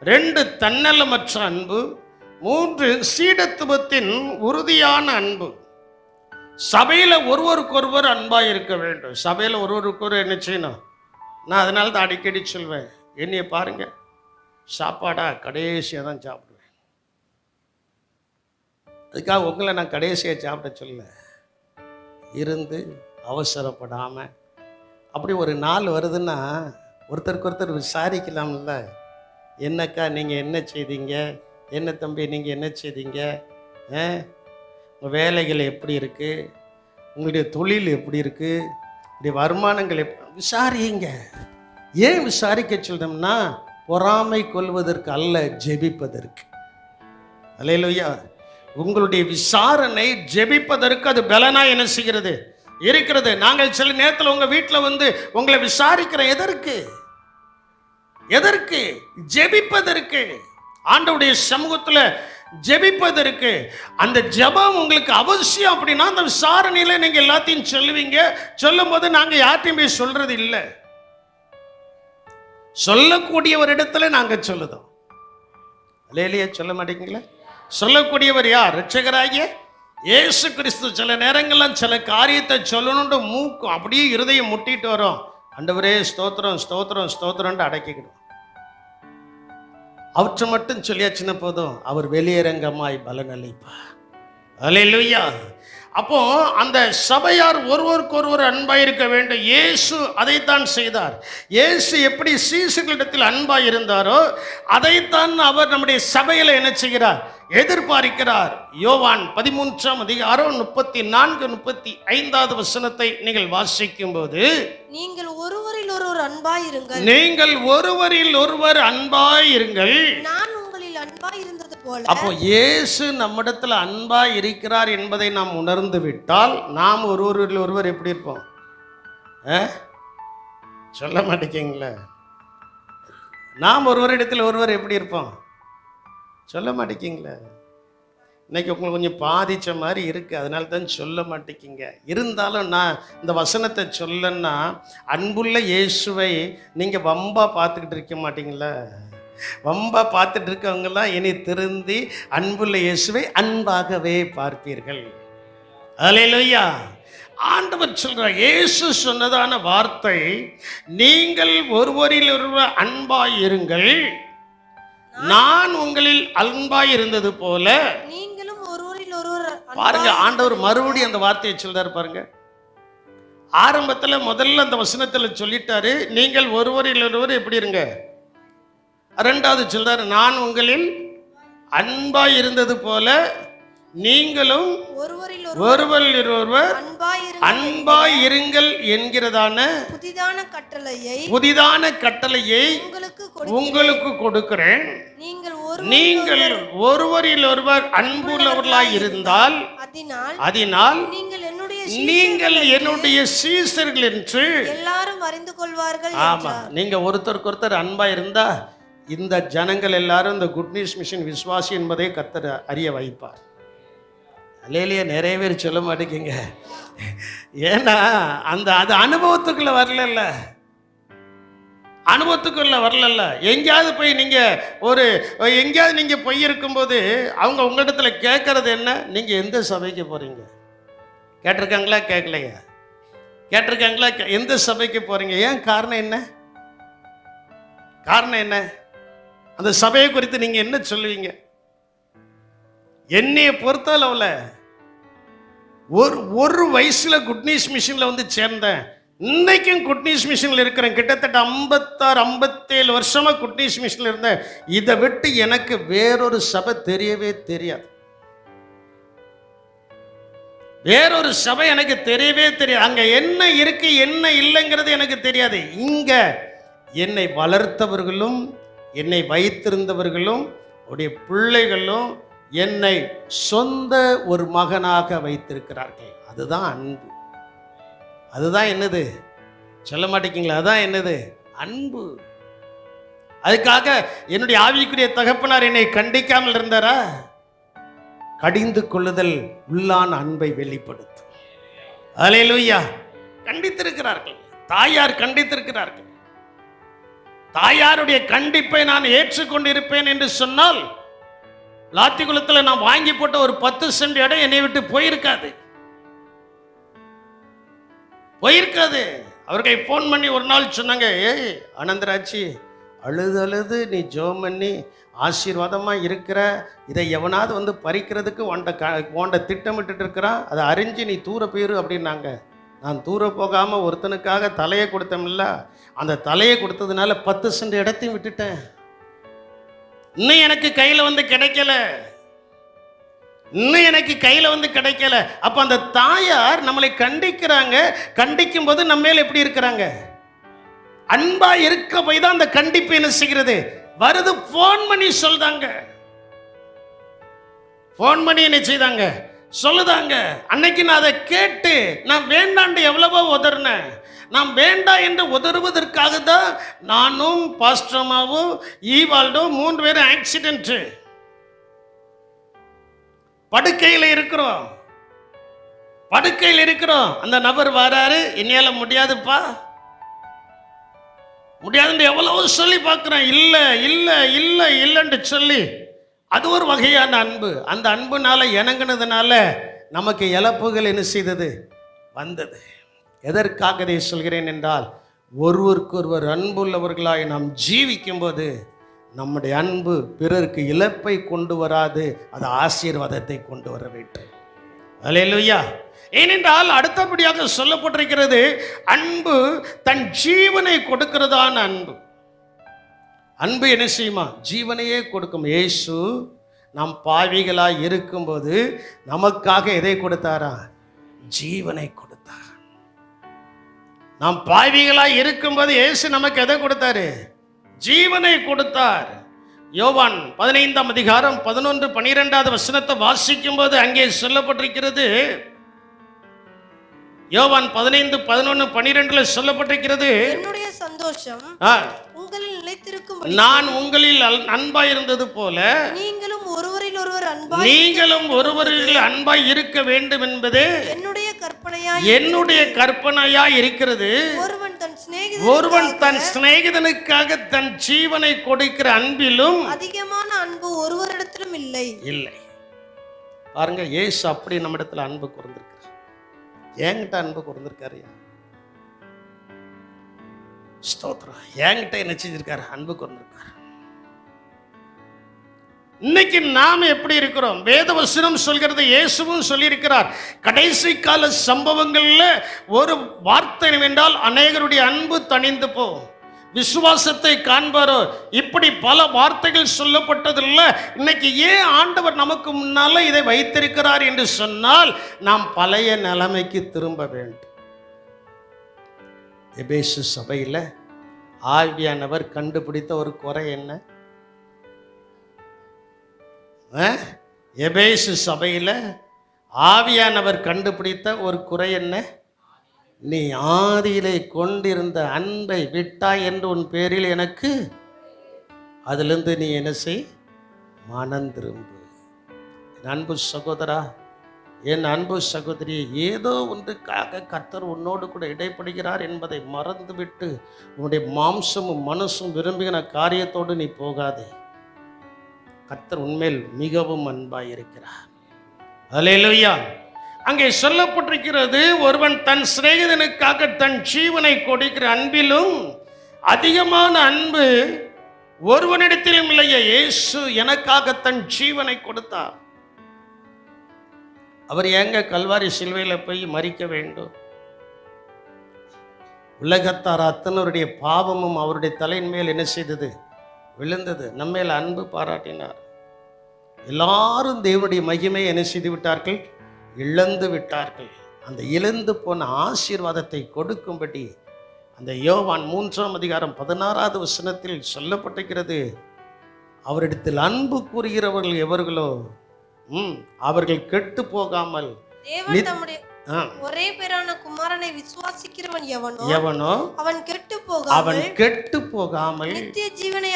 2 தன்னலமற்ற அன்பு, 3 சீடத்துவத்தின் உறுதியான அன்பு. சபையில் ஒருவருக்கொருவர் அன்பாக இருக்க வேண்டும். சபையில் ஒருவருக்கொரு என்ன செய்யணும்? நான் அதனால தான் அடிக்கடி சொல்வேன், என்னைய பாருங்க, சாப்பாடா கடைசியாக தான் சாப்பிடுவேன். அதுக்காக உங்களை நான் கடைசியாக சாப்பிட சொல்ல, இருந்து அவசரப்படாமல் அப்படி ஒரு நாள் வருதுன்னா ஒருத்தருக்கு ஒருத்தர் விசாரிக்கலாம்ல. என்னக்கா நீங்கள் என்ன செய்தீங்க, என்ன தம்பி நீங்கள் என்ன செய்தீங்க, உங்கள் வேலைகள் எப்படி இருக்குது, உங்களுடைய தொழில் எப்படி இருக்குது, உங்களுடைய வருமானங்கள் விசாரிங்க. ஏன் விசாரிக்க சொல்றோம்னா, பொறாமை கொள்வதற்கு அல்ல, ஜெபிப்பதற்கு. அல்லேலூயா. உங்களுடைய விசாரணை ஜெபிப்பதற்கு அது பலனா என்ன செய்கிறது, இருக்கிறது. நாங்கள் சில நேரத்தில் உங்கள் வீட்டில் வந்து உங்களை விசாரிக்கிறோம். எதற்கு? ஜெபிப்பதற்கு, ஆண்டவருடைய சமூகத்தில் ஜெபிப்பதற்கு. அந்த ஜெபம் உங்களுக்கு அவசியம். அப்படின்னா அந்த விசாரணையில் நீங்கள் எல்லாத்தையும் சொல்லுவீங்க. சொல்லும் போது நாங்கள் யார்ட்டையும் போய் சொல்றது இல்லை, சொல்லக்கூடியவர் இடத்துல நாங்கள் சொல்லுதோம். அல்லேலூயா சொல்ல மாட்டீங்களா? சொல்லக்கூடியவர் யார்? இரட்சகராகிய இயேசு கிறிஸ்து. சில நேரங்கள்லாம் சில காரியத்தை சொல்லணும்னு மூக்கும் அப்படியே இருதயம் முட்டிட்டு வரும். ஆண்டவரே ஸ்தோத்திரம் ஸ்தோத்திரம் ஸ்தோத்திரம்னு அடக்கிக்கணும். அவற்றை மட்டும் சொல்லியாச்சுன்னா போதும், அவர் வெளியரங்கமாய் பலனளிப்பார். அல்லேலூயா. அப்போ அந்த சபையார் ஒருவருக்கொருவர் அன்பாய் இருக்க வேண்டும். இயேசு அதைத்தான் செய்தார். இயேசு எப்படி சீசுகளிடத்தில் அன்பாய் இருந்தாரோ அதைத்தான் அவர் நம்முடைய சபையில் என்ன செய்கிறார், எதிர்பார்க்கிறார். யோவான் 13:34-35 வசனத்தை நீங்கள் வாசிக்கும் போது, நீங்கள் ஒருவரில் ஒருவர் அன்பாய் இருங்கள், நான் உங்களில் அன்பாய் இருந்தது போல. அப்போ இயேசு நம்மிடத்தில் அன்பாய் இருக்கிறார் என்பதை நாம் உணர்ந்து விட்டால் நாம் ஒருவரில் ஒருவர் எப்படி இருப்போம்? சொல்ல மாட்டேங்களா? நாம் ஒருவரிடத்தில் ஒருவர் எப்படி இருப்போம்? சொல்ல மாட்டேங்கிங்களா? இன்னைக்கு உங்களுக்கு கொஞ்சம் பாதிச்ச மாதிரி இருக்குது, அதனால தான் சொல்ல மாட்டேங்கிங்க. இருந்தாலும் நான் இந்த வசனத்தை சொல்லன்னா, அன்புள்ள இயேசுவை நீங்கள் வம்பா பார்த்துக்கிட்டு இருக்க மாட்டீங்களா? வம்பா பார்த்துட்டு இருக்கவங்கெல்லாம் இனி திருந்தி அன்புள்ள இயேசுவை அன்பாகவே பார்ப்பீர்கள். அல்லேலூயா. ஆண்டவர் சொல்றார், இயேசு சொன்னதான வார்த்தை, நீங்கள் ஒருவரில் ஒருவர் அன்பாய் இருங்கள், நான் உங்களில் அன்பாய் இருந்தது போல நீங்களும் ஒருவரில் ஒருவர். பாருங்க, ஆண்டவர் மறுபடியும் அந்த வார்த்தையை சொல்றாரு பாருங்க. ஆரம்பத்தில் முதல்ல அந்த வசனத்தில் சொல்லிட்டாரு, நீங்கள் ஒருவரில் ஒருவர் எப்படி இருங்க. 2வது சொல்றாரு, நான் உங்களில் அன்பாய் இருந்தது போல நீங்களும் ஒருவரில் ஒருவர் அன்பாய் இருங்கள் என்கிறதான புதிதான கட்டளையை உங்களுக்கு கொடுக்கிறேன். நீங்கள் ஒருவரில் ஒருவர் அன்புள்ளவர்களாய் இருந்தால் அதனால் நீங்கள் என்னுடைய நீங்கள் என்னுடைய சீசர்கள் என்று எல்லாரும் அறிந்து கொள்வார்கள் ஆமா, நீங்க ஒருத்தருக்கு ஒருத்தர் அன்பா இருந்தா இந்த ஜனங்கள் எல்லாரும் இந்த குட் நியூஸ் மிஷன் விசுவாசி என்பதை கர்த்தர் அறிய வைப்பார். அல்லேலூயா. நிறைய பேர் சொல்ல மாட்டேங்க. ஏன்னா அது அனுபவத்துக்குள்ள வரல, அனுபவத்துக்குள்ள வரல. எங்கேயாவது போய் நீங்க எங்கேயாவது நீங்க போய் இருக்கும்போது அவங்க உங்களிடத்துல கேட்கறது என்ன, நீங்க எந்த சபைக்கு போறீங்க கேட்டிருக்காங்களா? கேட்கலையா? கேட்டிருக்காங்களா? எந்த சபைக்கு போறீங்க? ஏன் காரணம் என்ன? காரணம் என்ன? அந்த சபையை குறித்து நீங்க என்ன சொல்லுவீங்க? என்னைய பொறுத்தளவுல ஒரு வயசுல குட் நியூஸ் மிஷன்ல வந்து சேர்ந்தேன். இன்னைக்கும் குட் நியூஸ் மிஷன்ல இருக்கிறேன். கிட்டத்தட்ட 56-57 வருஷமா குட் நியூஸ் மிஷன்ல இருந்தேன். இதை விட்டு எனக்கு வேறொரு சபை தெரியவே தெரியாது. வேறொரு சபை எனக்கு தெரியவே தெரியாது. அங்க என்ன இருக்கு என்ன இல்லைங்கிறது எனக்கு தெரியாது. இங்க என்னை வளர்த்தவர்களும் என்னை வைத்திருந்தவர்களும் உடைய பிள்ளைகளும் என்னை சொந்த ஒரு மகனாக வைத்திருக்கிறார்கள். அதுதான் அன்பு. அதுதான் என்னது? சொல்ல மாட்டேங்கிங்களா? அதான் என்னது? அன்பு. அதுக்காக என்னுடைய ஆவிக்குரிய தகப்பனார் என்னை கண்டிக்காமல் இருந்தாரா? கடிந்து கொள்ளுதல் உள்ளான அன்பை வெளிப்படுத்தும். அல்லேலூயா. கண்டித்திருக்கிறார்கள். தாயார் கண்டித்திருக்கிறார்கள். தாயாருடைய கண்டிப்பை நான் ஏற்றுக்கொண்டிருப்பேன் என்று சொன்னால் லாத்திகுளத்தில் நான் வாங்கி போட்ட ஒரு 10 சென்ட் இடம் என்னை விட்டு போயிருக்காது. அவர்கள் போன் பண்ணி ஒரு நாள் சொன்னாங்க, ஏய் அனந்தராட்சி, அழுது நீ ஜெபம் பண்ணி ஆசீர்வாதமா இருக்கிற, இதை எவனாவது வந்து பறிக்கிறதுக்கு உன்ட திட்டமிட்டு இருக்கிறான், அதை அறிஞ்சு நீ தூர போயிரு அப்படின்னாங்க. நான் தூர போகாம ஒருத்தனுக்காக தலையை கொடுத்தமில்ல, அந்த தலையை கொடுத்ததுனால 10 சென்ட் இடத்தையும் விட்டுட்டேன். இன்னும் எனக்கு கையில வந்து கிடைக்கல. அப்ப அந்த தாயார் நம்மளை கண்டிக்கிறாங்க. கண்டிக்கும் போது நம்ம மேல எப்படி இருக்கிறாங்க? அன்பா இருக்க போய் தான் அந்த கண்டிப்பு என்ன செய்கிறது? வருது. போன் பண்ணி சொல்றாங்க. போன் பண்ணி என்ன செய்தாங்க? சொல்லுதாங்க. அன்னைக்கு நான் அதை கேட்டு நான் வேண்டாண்டு எவ்வளவோ உதறினேன். நாம் வேண்டாம் என்று உதறுவதற்காக தான் நானும் பாஸ்டர்மாவும் ஈவால்டும் 3 பேரும் ஆக்சிடென்ட் படுக்கையில் இருக்கிறோம். அந்த நபர் வராரு, என்னால முடியாதுப்பா, முடியாதுன்னு எவ்வளவு சொல்லி பார்க்கிறேன். இல்லைன்னு சொல்லி அது ஒரு வகையான அன்பு. அந்த அன்புனால இணங்கினதுனால நமக்கு இழப்புகள் என்ன செய்தது? வந்தது. எதற்காக இதை சொல்கிறேன் என்றால், ஒருவருக்கொருவர் அன்புள்ளவர்களாய் நாம் ஜீவிக்கும் போது நம்முடைய அன்பு பிறருக்கு இழப்பை கொண்டு வராது, அது ஆசீர்வாதத்தை கொண்டு வர வேண்டும். அல்லேலூயா. ஏனென்றால் அடுத்தபடியாக சொல்லப்பட்டிருக்கிறது, அன்பு தன் ஜீவனை கொடுக்கிறதான அன்பு. அன்பு என்ன செய்யுமா? ஜீவனையே கொடுக்கும். இயேசு நாம் பாவிகளாய் இருக்கும்போது நமக்காக எதை கொடுத்தாரா? ஜீவனை கொடுத்தார். நாம் பாவிகளாய் இருக்கும்போது இயேசு நமக்கு எதை கொடுத்தாரு? ஜீவனை கொடுத்தார். யோவான் 15ஆம் அதிகாரம் 11-12 வசனத்தை வாசிக்கும் போது அங்கே சொல்லப்பட்டிருக்கிறது. யோவான் 15:11-12 சொல்லப்பட்டிருக்கிறது, என்னுடைய சந்தோஷம் உங்களில் நிலைத்திருக்கும், நான் உங்களில் அன்பாய் இருந்தது போல நீங்களும் ஒருவரில் அன்பாய் இருக்க வேண்டும் என்பது என்னுடைய கற்பனையாய் இருக்கிறது. ஒருவன் தன் சிநேகிதனுக்காக தன் ஜீவனை கொடுக்கிற அன்பிலும் அதிகமான அன்பு ஒருவரிடத்திலும் இல்லை. பாருங்க, இயேசு அப்படி நம்ம இடத்துல அன்பு கூர்ந்திருக்கார். என்கிட்ட அன்பு கூர்ந்திருக்காரு. ஸ்தோத்திரம். என்கிட்ட என்ன செஞ்சிருக்காரு? அன்பு கூர்ந்திருக்காரு. இன்னைக்கு நாம எப்படி இருக்கிறோம்? வேதவசனம் சொல்கிறது, இயேசுவும் சொல்லியிருக்கிறார், கடைசி கால சம்பவங்கள்ல ஒரு வார்த்தை என்றால் அநேகருடைய அன்பு தணிந்து போ, விசுவாசத்தை காண்பாரோ, இப்படி பல வார்த்தைகள் சொல்லப்பட்டதில்ல. இன்னைக்கு ஏன் ஆண்டவர் நமக்கு முன்னால இதை வைத்திருக்கிறார் என்று சொன்னால், நாம் பழைய நிலைமைக்கு திரும்ப வேண்டும். எபேசு சபையில் ஆவியானவர் கண்டுபிடித்த ஒரு குறை என்ன? எபேசு சபையில் ஆவியானவர் கண்டுபிடித்த ஒரு குறை என்ன? நீ ஆதியிலே கொண்டிருந்த அன்பை விட்டாய் என்று உன் பேரில் எனக்கு, அதிலிருந்து நீ என்ன செய்? மனம் திரும்பு. என் அன்பு சகோதரா, என் அன்பு சகோதரி, ஏதோ ஒன்றுக்காக கர்த்தர் உன்னோடு கூட இடைப்படுகிறார் என்பதை மறந்துவிட்டு உன்னுடைய மாம்சமும் மனசும் விரும்புகிற காரியத்தோடு நீ போகாதே. கர்த்தர் உன்மேல் மிகவும் அன்பாய் இருக்கிறார். அல்லேலூயா. அங்கே சொல்லப்பட்டிருக்கிறது, ஒருவன் தன் சிநேகிதனுக்காக தன் ஜீவனை கொடுக்கிற அன்பிலும் அதிகமான அன்பு ஒருவனிடத்திலும் இல்லையே. இயேசு எனக்காக தன் ஜீவனை கொடுத்தார். அவர் எங்க கல்வாரி சிலுவையில் போய் மரிக்க வேண்டும்? உலகத்தார் அத்தனருடைய பாவமும் அவருடைய தலையின் மேல் என்ன செய்தது? விழுந்தது. நம்மேல் அன்பு பாராட்டினார். எல்லாரும் தேவனுடைய மகிமையை என்ன செய்து விட்டார்கள்? இழந்து விட்டார்கள். அந்த இழந்து போன ஆசீர்வாதத்தை கொடுக்கும்படி அந்த யோவான் 3:16 சொல்லப்பட்டிருக்கிறது, அவரிடத்தில் அன்பு கூறுகிறவர்கள் எவர்களோ அவர்கள் கெட்டு போகாமல் தேவன் தம்முடைய ஒரே பேரான குமாரனை விசுவாசிக்கிறவன் எவனோ அவன் கெட்டு போகாமல் நித்திய ஜீவனை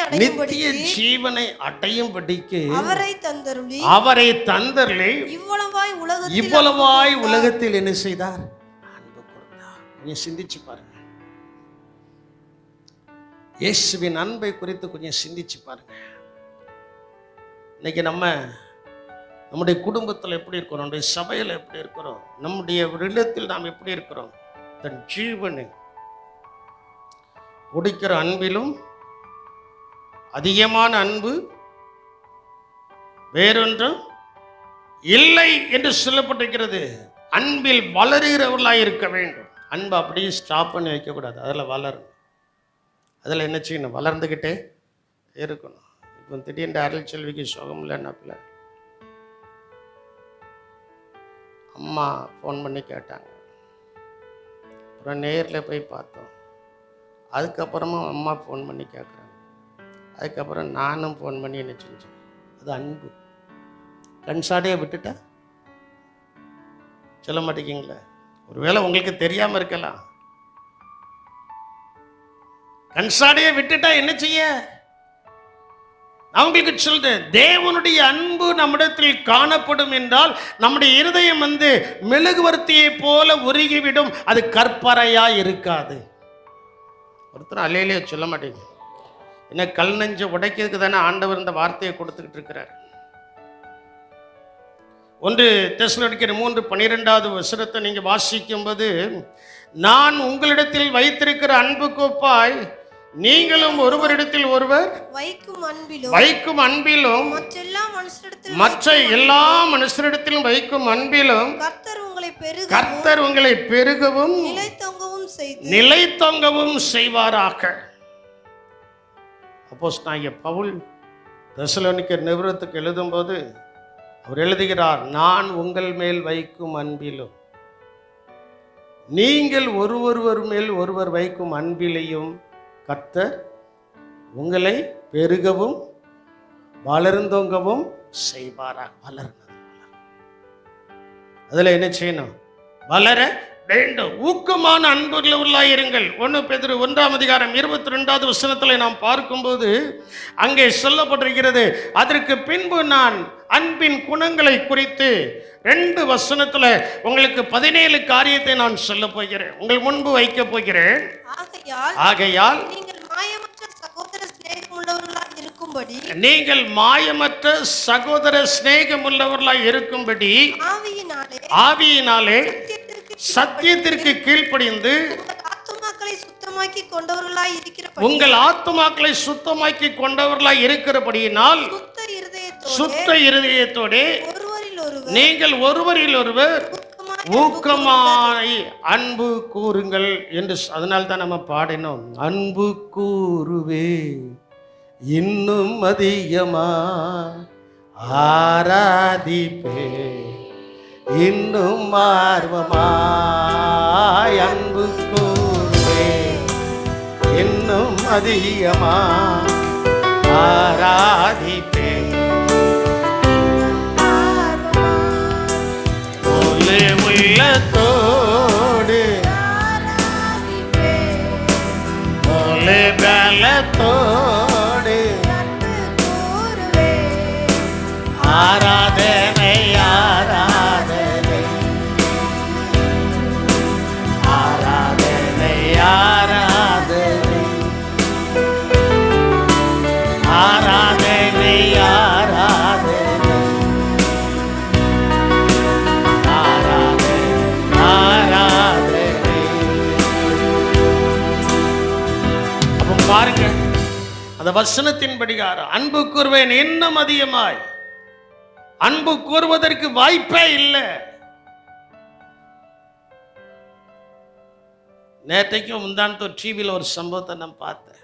அடையும்படிக்கு அவரை தந்தருளி இவ்வளவாய் உலகத்தில் என்ன செய்தார்? அன்பு கூர்ந்தார். கொஞ்சம் சிந்திச்சு பாருங்க. இயேசுவின் அன்பை குறித்து கொஞ்சம் சிந்திச்சு பாருங்க. இன்னைக்கு நம்முடைய குடும்பத்தில் எப்படி இருக்கிறோம்? நம்முடைய சபையில் எப்படி இருக்கிறோம்? நம்முடைய இல்லத்தில் நாம் எப்படி இருக்கிறோம்? தன் ஜீவனை கொடுக்கிற அன்பிலும் அதிகமான அன்பு வேறொன்றும் இல்லை என்று சொல்லப்பட்டிருக்கிறது. அன்பில் வளருகிறவர்களாக இருக்க வேண்டும். அன்பு அப்படியே ஸ்டாப் பண்ணி வைக்கக்கூடாது. அதில் வளரும். அதில் என்ன செய்யணும்? வளர்ந்துக்கிட்டே இருக்கணும். இப்போ திடீர்னு அருள் செல்விக்கு சுகம் இல்லைன்னாப்பில் அம்மா ஃபோன் பண்ணி கேட்டாங்க. அப்புறம் நேரில் போய் பார்த்தோம். அதுக்கப்புறமும் அம்மா ஃபோன் பண்ணி கேட்குறாங்க. அதுக்கப்புறம் நானும் ஃபோன் பண்ணி என்ன செஞ்சேன்? அது அன்பு. கண்சாடையை விட்டுட்டா சொல்ல மாட்டேங்கிங்களா? ஒருவேளை உங்களுக்கு தெரியாமல் இருக்கலாம். கண்சாடையை விட்டுட்டா என்ன செய்ய? நான் உங்களுக்கு சொல்றேன், தேவனுடைய அன்பு நம்மிடத்தில் காணப்படும் என்றால் நம்முடைய இருதயம் மெழுகுவர்த்தியை போல உருகிவிடும். அது கற்பறையா இருக்காது. ஒருத்தர் அல்லையிலே சொல்ல மாட்டேங்க. என்ன கல் நெஞ்ச உடைக்கிறதுக்கு தானே ஆண்டவர் இந்த வார்த்தையை கொடுத்துக்கிட்டு இருக்கிறார். 1 தெசலோனிக்கர் 3:12 நீங்க வாசிக்கும் போது, நான் உங்களிடத்தில் வைத்திருக்கிற அன்பு கோப்பாய் நீங்களும் ஒருவரிடத்தில் ஒருவர் வைக்கும் அன்பிலும் மற்ற எல்லா மனுஷரிடத்திலும் வைக்கும் அன்பிலும் கர்த்தர் உங்களை பெருகவும் நிலைத்தொங்கவும் செய்வாராக. அப்போஸ்தலனாகிய பவுல் தெசலோனிக்கர் நிருபத்துக்கு எழுதும்போது அவர் எழுதுகிறார், நான் உங்கள் மேல் வைக்கும் அன்பிலும் நீங்கள் ஒருவர் மேல் ஒருவர் வைக்கும் அன்பிலையும் கர்த்தர் உங்களை பெருகவும் வளர்ந்தோங்கவும் செய்வாராக. வளர்ந்தது அதில் என்ன செய்யணும்? வளர வேண்டும். ஊக்கமான அன்புள்ளவர்களாயிருங்கள். 1 பேதுரு 1:22 நாம் பார்க்கும்போது அங்கே சொல்லப்பட்டிருக்கிறது, அதற்கு பின்பு நான் அன்பின் குணங்களை குறித்து 2 வசனத்துல உங்களுக்கு 17 காரியத்தை நான் சொல்ல போகிறேன், உங்கள் முன்பு வைக்க போகிறேன். ஆகையால் நீங்கள் மாயமற்ற சகோதர சிநேகமுள்ளவர்களாய் இருக்கும்படி ஆவியினாலே சத்தியத்திற்கு கீழ்ப்படிந்து உங்கள் ஆத்துமாக்களை சுத்தமாக்கி கொண்டவர்களாய் இருக்கிறபடியினால் சுத்த இருதயத்தோடு நீங்கள் ஒருவரில் ஒருவர் ஊக்கமாய் அன்பு கூறுங்கள் என்று. அதனால தான் நம்ம பாடினோம், அன்பு கூறுவே இன்னும் அதிகமா ஆராதிப்பே இன்னும் ஆர்வமாய் அன்பு கூறுவே இன்னும் அதிகமா ஆராதிப்பே நலத்தோடு ஆராதனை ஆராதனை ஆராதனை ஆராதனை ஆராதனை ஆராதனை ஆராதனை. அப்ப பாருங்க, அந்த வசனத்தின் படிகாரம் அன்பு கூறுவேன் இன்னும் அதிகமாய். அன்பு கூறுவதற்கு வாய்ப்பே இல்லை. நேற்றைக்கும் முந்தானத்து ஒரு டிவியில் ஒரு சம்பவத்தை நான் பார்த்தேன்.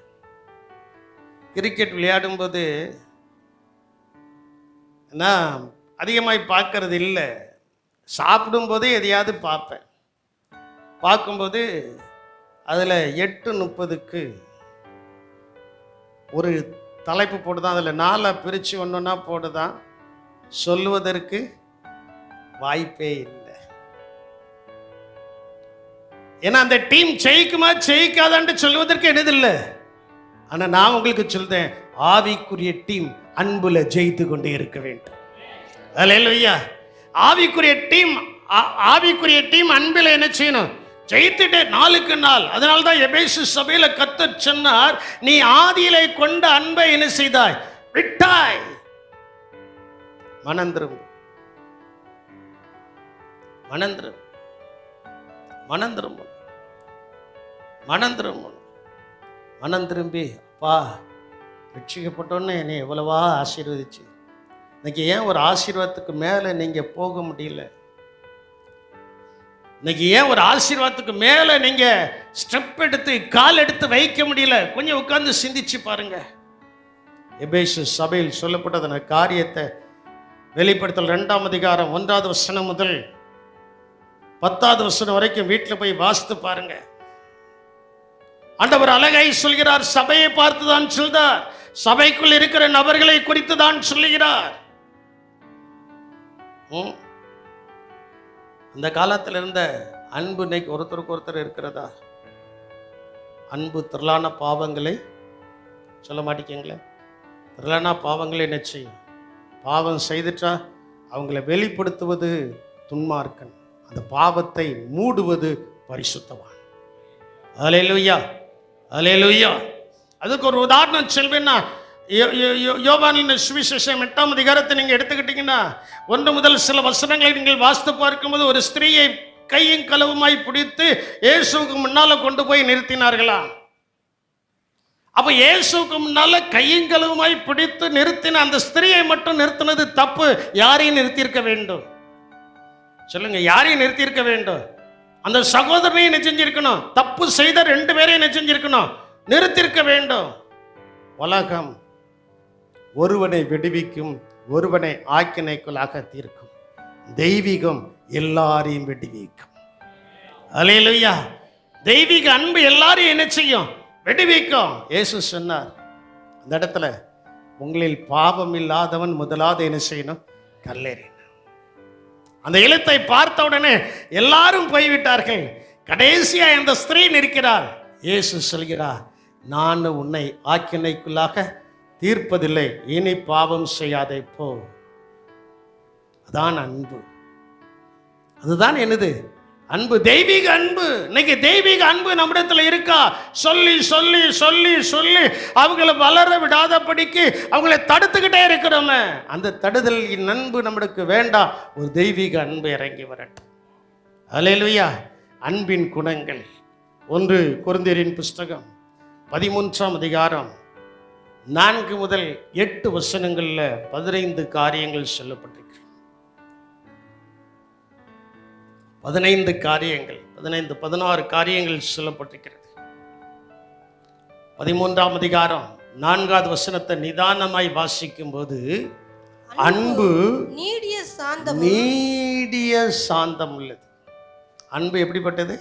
கிரிக்கெட் விளையாடும்போது நான் அதிகமாய் பார்க்கறது இல்லை, சாப்பிடும்போதே எதையாவது பார்ப்பேன். பார்க்கும்போது அதில் 8:30க்கு ஒரு தலைப்பு போட்டுதான், அதில் 4 பிரித்து ஒன்றுன்னா போட்டுதான், சொல்லுவதற்கு வாய்ப்பே இல்லை. ஏன்னா அந்த டீம் ஜெயிக்குமா ஜெயிக்காதான்னு சொல்லுவதற்கு என்னதில்லை. ஆனால் நான் உங்களுக்கு சொல்றேன், ஆவிக்குரிய டீம் அன்புல ஜெயித்து கொண்டே இருக்க வேண்டும். அல்லேலூயா. ஆவிக்குரிய டீம் அன்பில் என்ன செய்யணும்? ஜெயித்துட்டே நாளுக்கு நாள். அதனால தான் எபேசு சபையில கர்த்தர் சொன்னார், நீ ஆதியிலே கொண்ட அன்பை என்ன செய்தாய்? விட்டாய். மனந்திரும் மனந்திரும் மனந்திரும் மனந்திரும் மனம் திரும்பி, அப்பா ரட்சிக்கப்பட்டோன்னு என்னை எவ்வளவா ஆசீர்வதிச்சு, இன்னைக்கு ஏன் ஒரு ஆசீர்வாதத்துக்கு மேலே நீங்கள் போக முடியல? இன்னைக்கு ஏன் ஒரு ஆசீர்வாதத்துக்கு மேலே நீங்கள் ஸ்டெப் எடுத்து கால் எடுத்து வைக்க முடியல? கொஞ்சம் உட்கார்ந்து சிந்திச்சு பாருங்க. எபேசு சபையில் சொல்லப்பட்டதான காரியத்தை வெளிப்படுத்தல் 2ஆம் அதிகாரம் 1வது வசனம் முதல் 10வது வசனம் வரைக்கும் வீட்டில் போய் வாசித்து பாருங்க. ஆண்டவர் அழகாய் சொல்கிறார். சபையை பார்த்து தான் சொல்றார், சபைக்குள் இருக்கிற நபர்களை குறித்து தான் சொல்லுகிறார். அந்த காலத்தில் இருந்த அன்பு இன்னைக்கு ஒருத்தருக்கு ஒருத்தர் இருக்கிறதா? அன்பு திரளான பாவங்களை சொல்ல மாட்டேங்களே. திரளான பாவங்களை என்ன செய்யும்? பாவம் செய்துட்டா அவங்களை வெளிப்படுத்துவது துன்மார்க்கன், அந்த பாவத்தை மூடுவது பரிசுத்தவான். அல்லேலூயா, அல்லேலூயா. அதுக்கு ஒரு உதாரணம் சொல்வேன்னா, யோவானின் சுவிசேஷம் 8ஆம் அதிகாரத்தை நீங்கள் எடுத்துக்கிட்டீங்கன்னா 1 முதல் சில வசனங்களை நீங்கள் வாசித்து பார்க்கும்போது, ஒரு ஸ்திரீயை கையும் களவுமாய் பிடித்து இயேசுவுக்கு முன்னால கொண்டு போய் நிறுத்தினார்களா? அப்ப இயேசுவுக்கு முன்னால கையும் களவுமாய் பிடித்து நிறுத்தின அந்த ஸ்திரீயை மட்டும் நிறுத்தினது தப்பு. யாரையும் நிறுத்தியிருக்க வேண்டும்? சொல்லுங்க, யாரையும் நிறுத்தியிருக்க வேண்டும்? அந்த சகோதரனையும் என்ன செஞ்சிருக்கணும்? தப்பு செய்த 2 பேரையும் என்ன செஞ்சிருக்கணும்? நிறுத்தியிருக்க வேண்டும். உலகம் ஒருவனை விடுவிக்கும், ஒருவனை ஆக்கினைக்குள்ளாக தீர்க்கும். தெய்வீகம் எல்லாரையும் விடுவிக்கும். அல்லேலூயா. தெய்வீக அன்பு எல்லாரையும் என்ன செய்யும்? விடுவிக்கும். இயேசு சொன்னார் அந்த இடத்துல, உங்களில் பாவம் இல்லாதவன் முதலாவது என்ன செய்யணும்? கல்லெறியணும். அந்த எழுத்தை பார்த்த உடனே எல்லாரும் போய்விட்டார்கள். கடைசியா அந்த ஸ்திரீ நிற்கிறார். இயேசு சொல்கிறார், நான் உன்னை ஆக்கினைக்குள்ளாக தீர்ப்பதில்லை, இனி பாவம் செய்யாதே போ. அதான் அன்பு. அதுதான் என்னது? அன்பு, தெய்வீக அன்பு. இன்னைக்கு தெய்வீக அன்பு நம்மிடத்துல இருக்கா? சொல்லி சொல்லி சொல்லி சொல்லி அவங்களை வளர விடாதபடிக்கு அவங்களை தடுத்துக்கிட்டே இருக்கிறோமே. அந்த தடுதல் அன்பு நம்மளுக்கு வேண்டாம். ஒரு தெய்வீக அன்பு இறங்கி வரட்டும். அல்லேலூயா. அன்பின் குணங்கள் 1 கொரிந்தியரின் புஸ்தகம் 13ஆம் அதிகாரம் 4 முதல் 8 வசனங்கள்ல 15 காரியங்கள் சொல்லப்பட்டிருக்கு. 15 காரியங்கள், 16 காரியங்கள் சொல்லப்பட்டிருக்கிறது. 13ஆம் அதிகாரம் 4வது வசனத்தை நிதானமாய் வாசிக்கும் போது, அன்பு நீடிய சாந்தம் உள்ளது. அன்பு எப்படிப்பட்டது?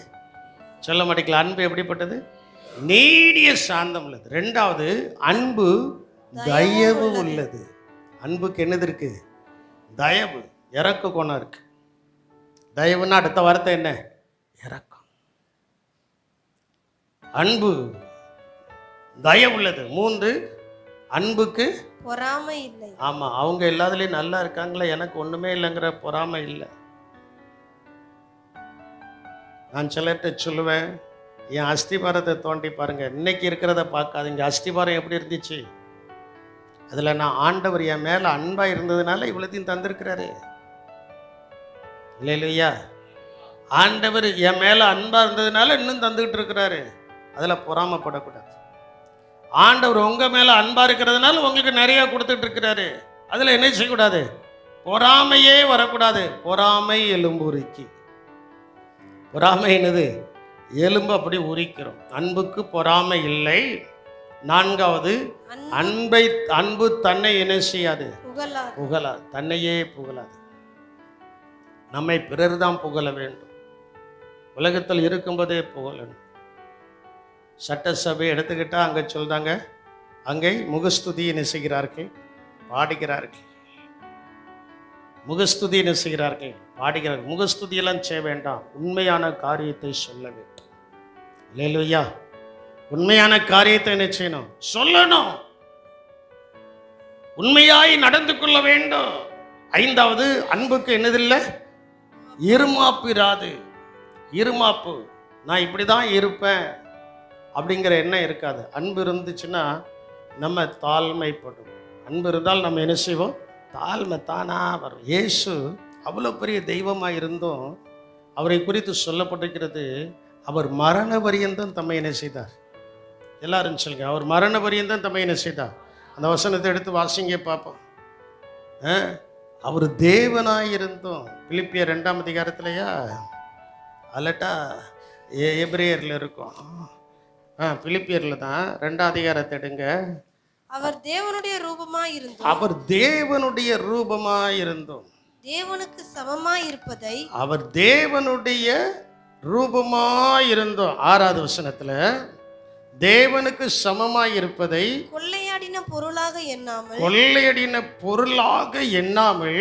சொல்ல மாட்டேங்களா? அன்பு எப்படிப்பட்டது? நீடிய சாந்தம் உள்ளது. 2வது, அன்பு தயவு உள்ளது. அன்புக்கு என்னது இருக்கு? தயவு, இறக்க குணம் இருக்கு. தயவுன்னா அடுத்த வார்த்தை என்ன? இறக்கம். அன்பு தயவுள்ளது. 3 அன்புக்கு பொறாமை இல்லை. ஆமா, அவங்க எல்லாத்துலயும் நல்லா இருக்காங்களே, எனக்கு ஒண்ணுமே இல்லைங்கிற பொறாமை இல்லை. நான் சிலர்கிட்ட சொல்லுவேன், என் அஸ்திபாரத்தை தோண்டி பாருங்க, இன்னைக்கு இருக்கிறத பார்க்காதீங்க. அஸ்திபாரம் எப்படி இருந்துச்சு, அதுல நான் ஆண்டவர் என் மேல அன்பா இருந்ததுனால இவ்வளத்தையும் தந்திருக்கிறாரு. இல்லையா? ஆண்டவர் என் மேல அன்பா இருந்ததுனால இன்னும் தந்துகிட்டு இருக்கிறாரு. அதுல பொறாமப்படக்கூடாது. ஆண்டவர் உங்க மேல அன்பா இருக்கிறதுனால உங்களுக்கு நிறைய கொடுத்துட்டு இருக்கிறாரு. அதுல என்ன செய்யக்கூடாது? பொறாமையே வரக்கூடாது. பொறாமை எலும்பு உரிக்கி. பொறாமை என்னது? எலும்பு அப்படி உரிக்கிறோம். அன்புக்கு பொறாமை இல்லை. 4வது, அன்பு தன்னை என்ன செய்யாது? புகழாது. தன்னையே புகழாது. நம்மை பிறர் தான் புகழ வேண்டும். உலகத்தில் இருக்கும்போதே புகழணும். சட்டசபை எடுத்துக்கிட்டா அங்கே சொல்றாங்க, அங்கே முகஸ்துதி என்ன செய்கிறார்கள்? பாடுகிறார்கள். முகஸ்துதி என்ன செய்கிறார்கள்? பாடுகிறார்கள். முகஸ்துதியெல்லாம் செய்ய வேண்டாம், உண்மையான காரியத்தை சொல்ல வேண்டும். அல்லேலூயா. உண்மையான காரியத்தை என்ன செய்யணும்? சொல்லணும். உண்மையாய் நடந்து கொள்ள வேண்டும். 5வது, அன்புக்கு என்னதில்லை? இருமாப்பு இராது. இருமாப்பு, நான் இப்படிதான் இருப்பேன் அப்படிங்கிற எண்ணம் இருக்காது. அன்பு இருந்துச்சுன்னா நம்ம தாழ்மைப்படும். அன்பு இருந்தால் நம்ம என்ன செய்வோம்? தாழ்மை தானா வரும். இயேசு அவ்வளோ பெரிய தெய்வமாக இருந்தும் அவரை குறித்து சொல்லப்பட்டிருக்கிறது, அவர் மரண பரியந்தம் தம்மை என்ன செய்தார்? எல்லாரும் சொல்லுங்க, அவர் மரண பரியந்தம் தம்மை என்ன செய்தார்? அந்த வசனத்தை எடுத்து வாசிங்க பார்ப்போம். அவர் தேவனாய் இருந்தும், பிலிப்பியர் 2ஆம் அதிகாரத்திலையா அல்லட்டா எபிரேயர்ல இருக்கும், பிலிப்பியர்ல தான் 2ஆம் அதிகாரத்தை எடுங்க. அவர் தேவனுடைய ரூபமாய் இருந்தும், அவர் தேவனுடைய ரூபமாய் இருந்தும், தேவனுக்கு சமமாய் இருப்பதை, அவர் தேவனுடைய ரூபமாய் இருந்தும், 6வது வசனத்துல தேவனுக்கு சமமாய் இருப்பதை கொள்ளையாடின பொருளாக எண்ணாமல்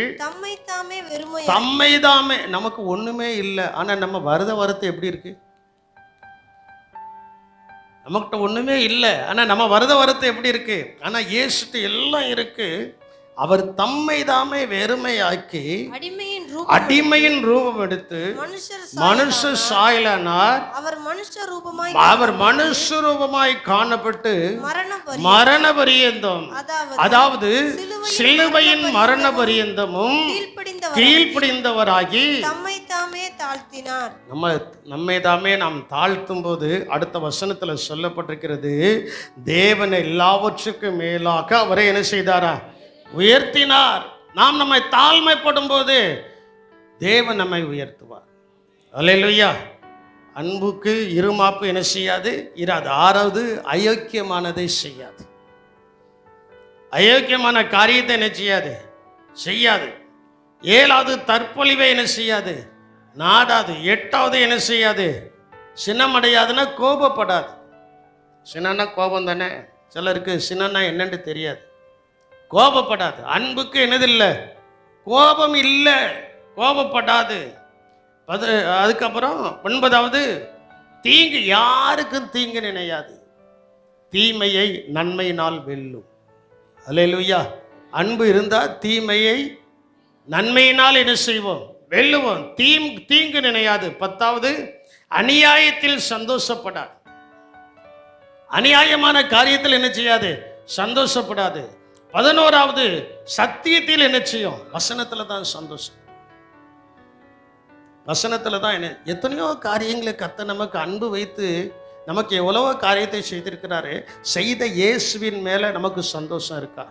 தம்மை தாமே நமக்கு ஒண்ணுமே இல்லை. ஆனா நம்ம வருத்தம் எப்படி இருக்கு? நமக்கிட்ட ஒண்ணுமே இல்லை, ஆனா நம்ம வருத்தம் எப்படி இருக்கு? ஆனா இயேசுட்டு எல்லாம் இருக்கு. அவர் தம்மை தாமே வெறுமையாக்கி அடிமையின் ரூபம் எடுத்து மனுஷ சாயலானார். அவர் மனுஷ ரூபமாய் காணப்பட்டு மரண பரியந்தம், அதாவது சிலுவையின் மரண பரியந்தமும் கீழ்ப்படிந்தவராகி நம்மை தாமே நாம் தாழ்த்தும் போது, அடுத்த வசனத்துல சொல்லப்பட்டிருக்கிறது, தேவன் எல்லாவற்றுக்கும் மேலாக அவரை என்ன செய்தாரா? உயர்த்தினார். நாம் நம்மை தாழ்மைப்படும் போது தேவன் நம்மை உயர்த்துவார். அல்லேலூயா. அன்புக்கு இருமாப்பு என்ன செய்யாது? இராது. 6வது, அயோக்கியமானதை செய்யாது. அயோக்கியமான காரியத்தை என்ன செய்யாது? செய்யாது. 7வது, தற்பொழிவை என்ன செய்யாது? நாடாது. 8வது என்ன செய்யாது? சினமடையாதுன்னா கோபப்படாது. சினன்னா கோபம் தானே. சிலருக்கு சினன்னா என்னன்னு தெரியாது. கோபப்படாது. அன்புக்கு என்னதில்லை? கோபம் இல்லை, கோபப்படாது. அதுக்கப்புறம் 9வது, தீங்கு, யாருக்கும் தீங்கு நினையாது. தீமையை நன்மையினால் வெல்லும். அல்லேலூயா. அன்பு இருந்தால் தீமையை நன்மையினால் என்ன செய்வோம்? வெல்லுவோம். தீங்கு நினையாது. 10வது, அநியாயத்தில் சந்தோஷப்படாது. அநியாயமான காரியத்தில் என்ன செய்யாது? சந்தோஷப்படாது. 11வது, சத்தியத்தில் என்ன செய்யும்? வசனத்துல தான் சந்தோஷம். வசனத்துல தான் என்ன, எத்தனையோ காரியங்களை கர்த்தர் நமக்கு அன்பு வைத்து நமக்கு எவ்வளவோ காரியத்தை செய்திருக்கிறாரு. செய்த இயேசுவின் மேல நமக்கு சந்தோஷம் இருக்கா?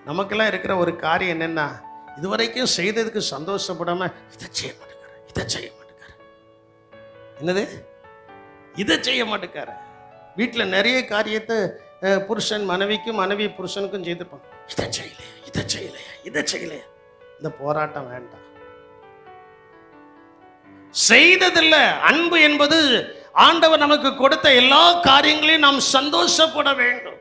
நமக்கெல்லாம் இருக்கிற ஒரு காரியம் என்னன்னா, இதுவரைக்கும் செய்ததுக்கு சந்தோஷப்படாம இதை செய்ய மாட்டேங்காரு. என்னது? இதை செய்ய மாட்டேங்காரு. வீட்டில் நிறைய காரியத்தை புருஷன் மனைவிக்கும், மனைவி புருஷனுக்கும் செய்திருப்பாங்க. இதை செய்யலையா. இந்த போராட்டம் வேண்டாம். செய்ததில்லை. அன்பு என்பது ஆண்டவர் நமக்கு கொடுத்த எல்லா காரியங்களையும் நாம் சந்தோஷப்பட வேண்டும்.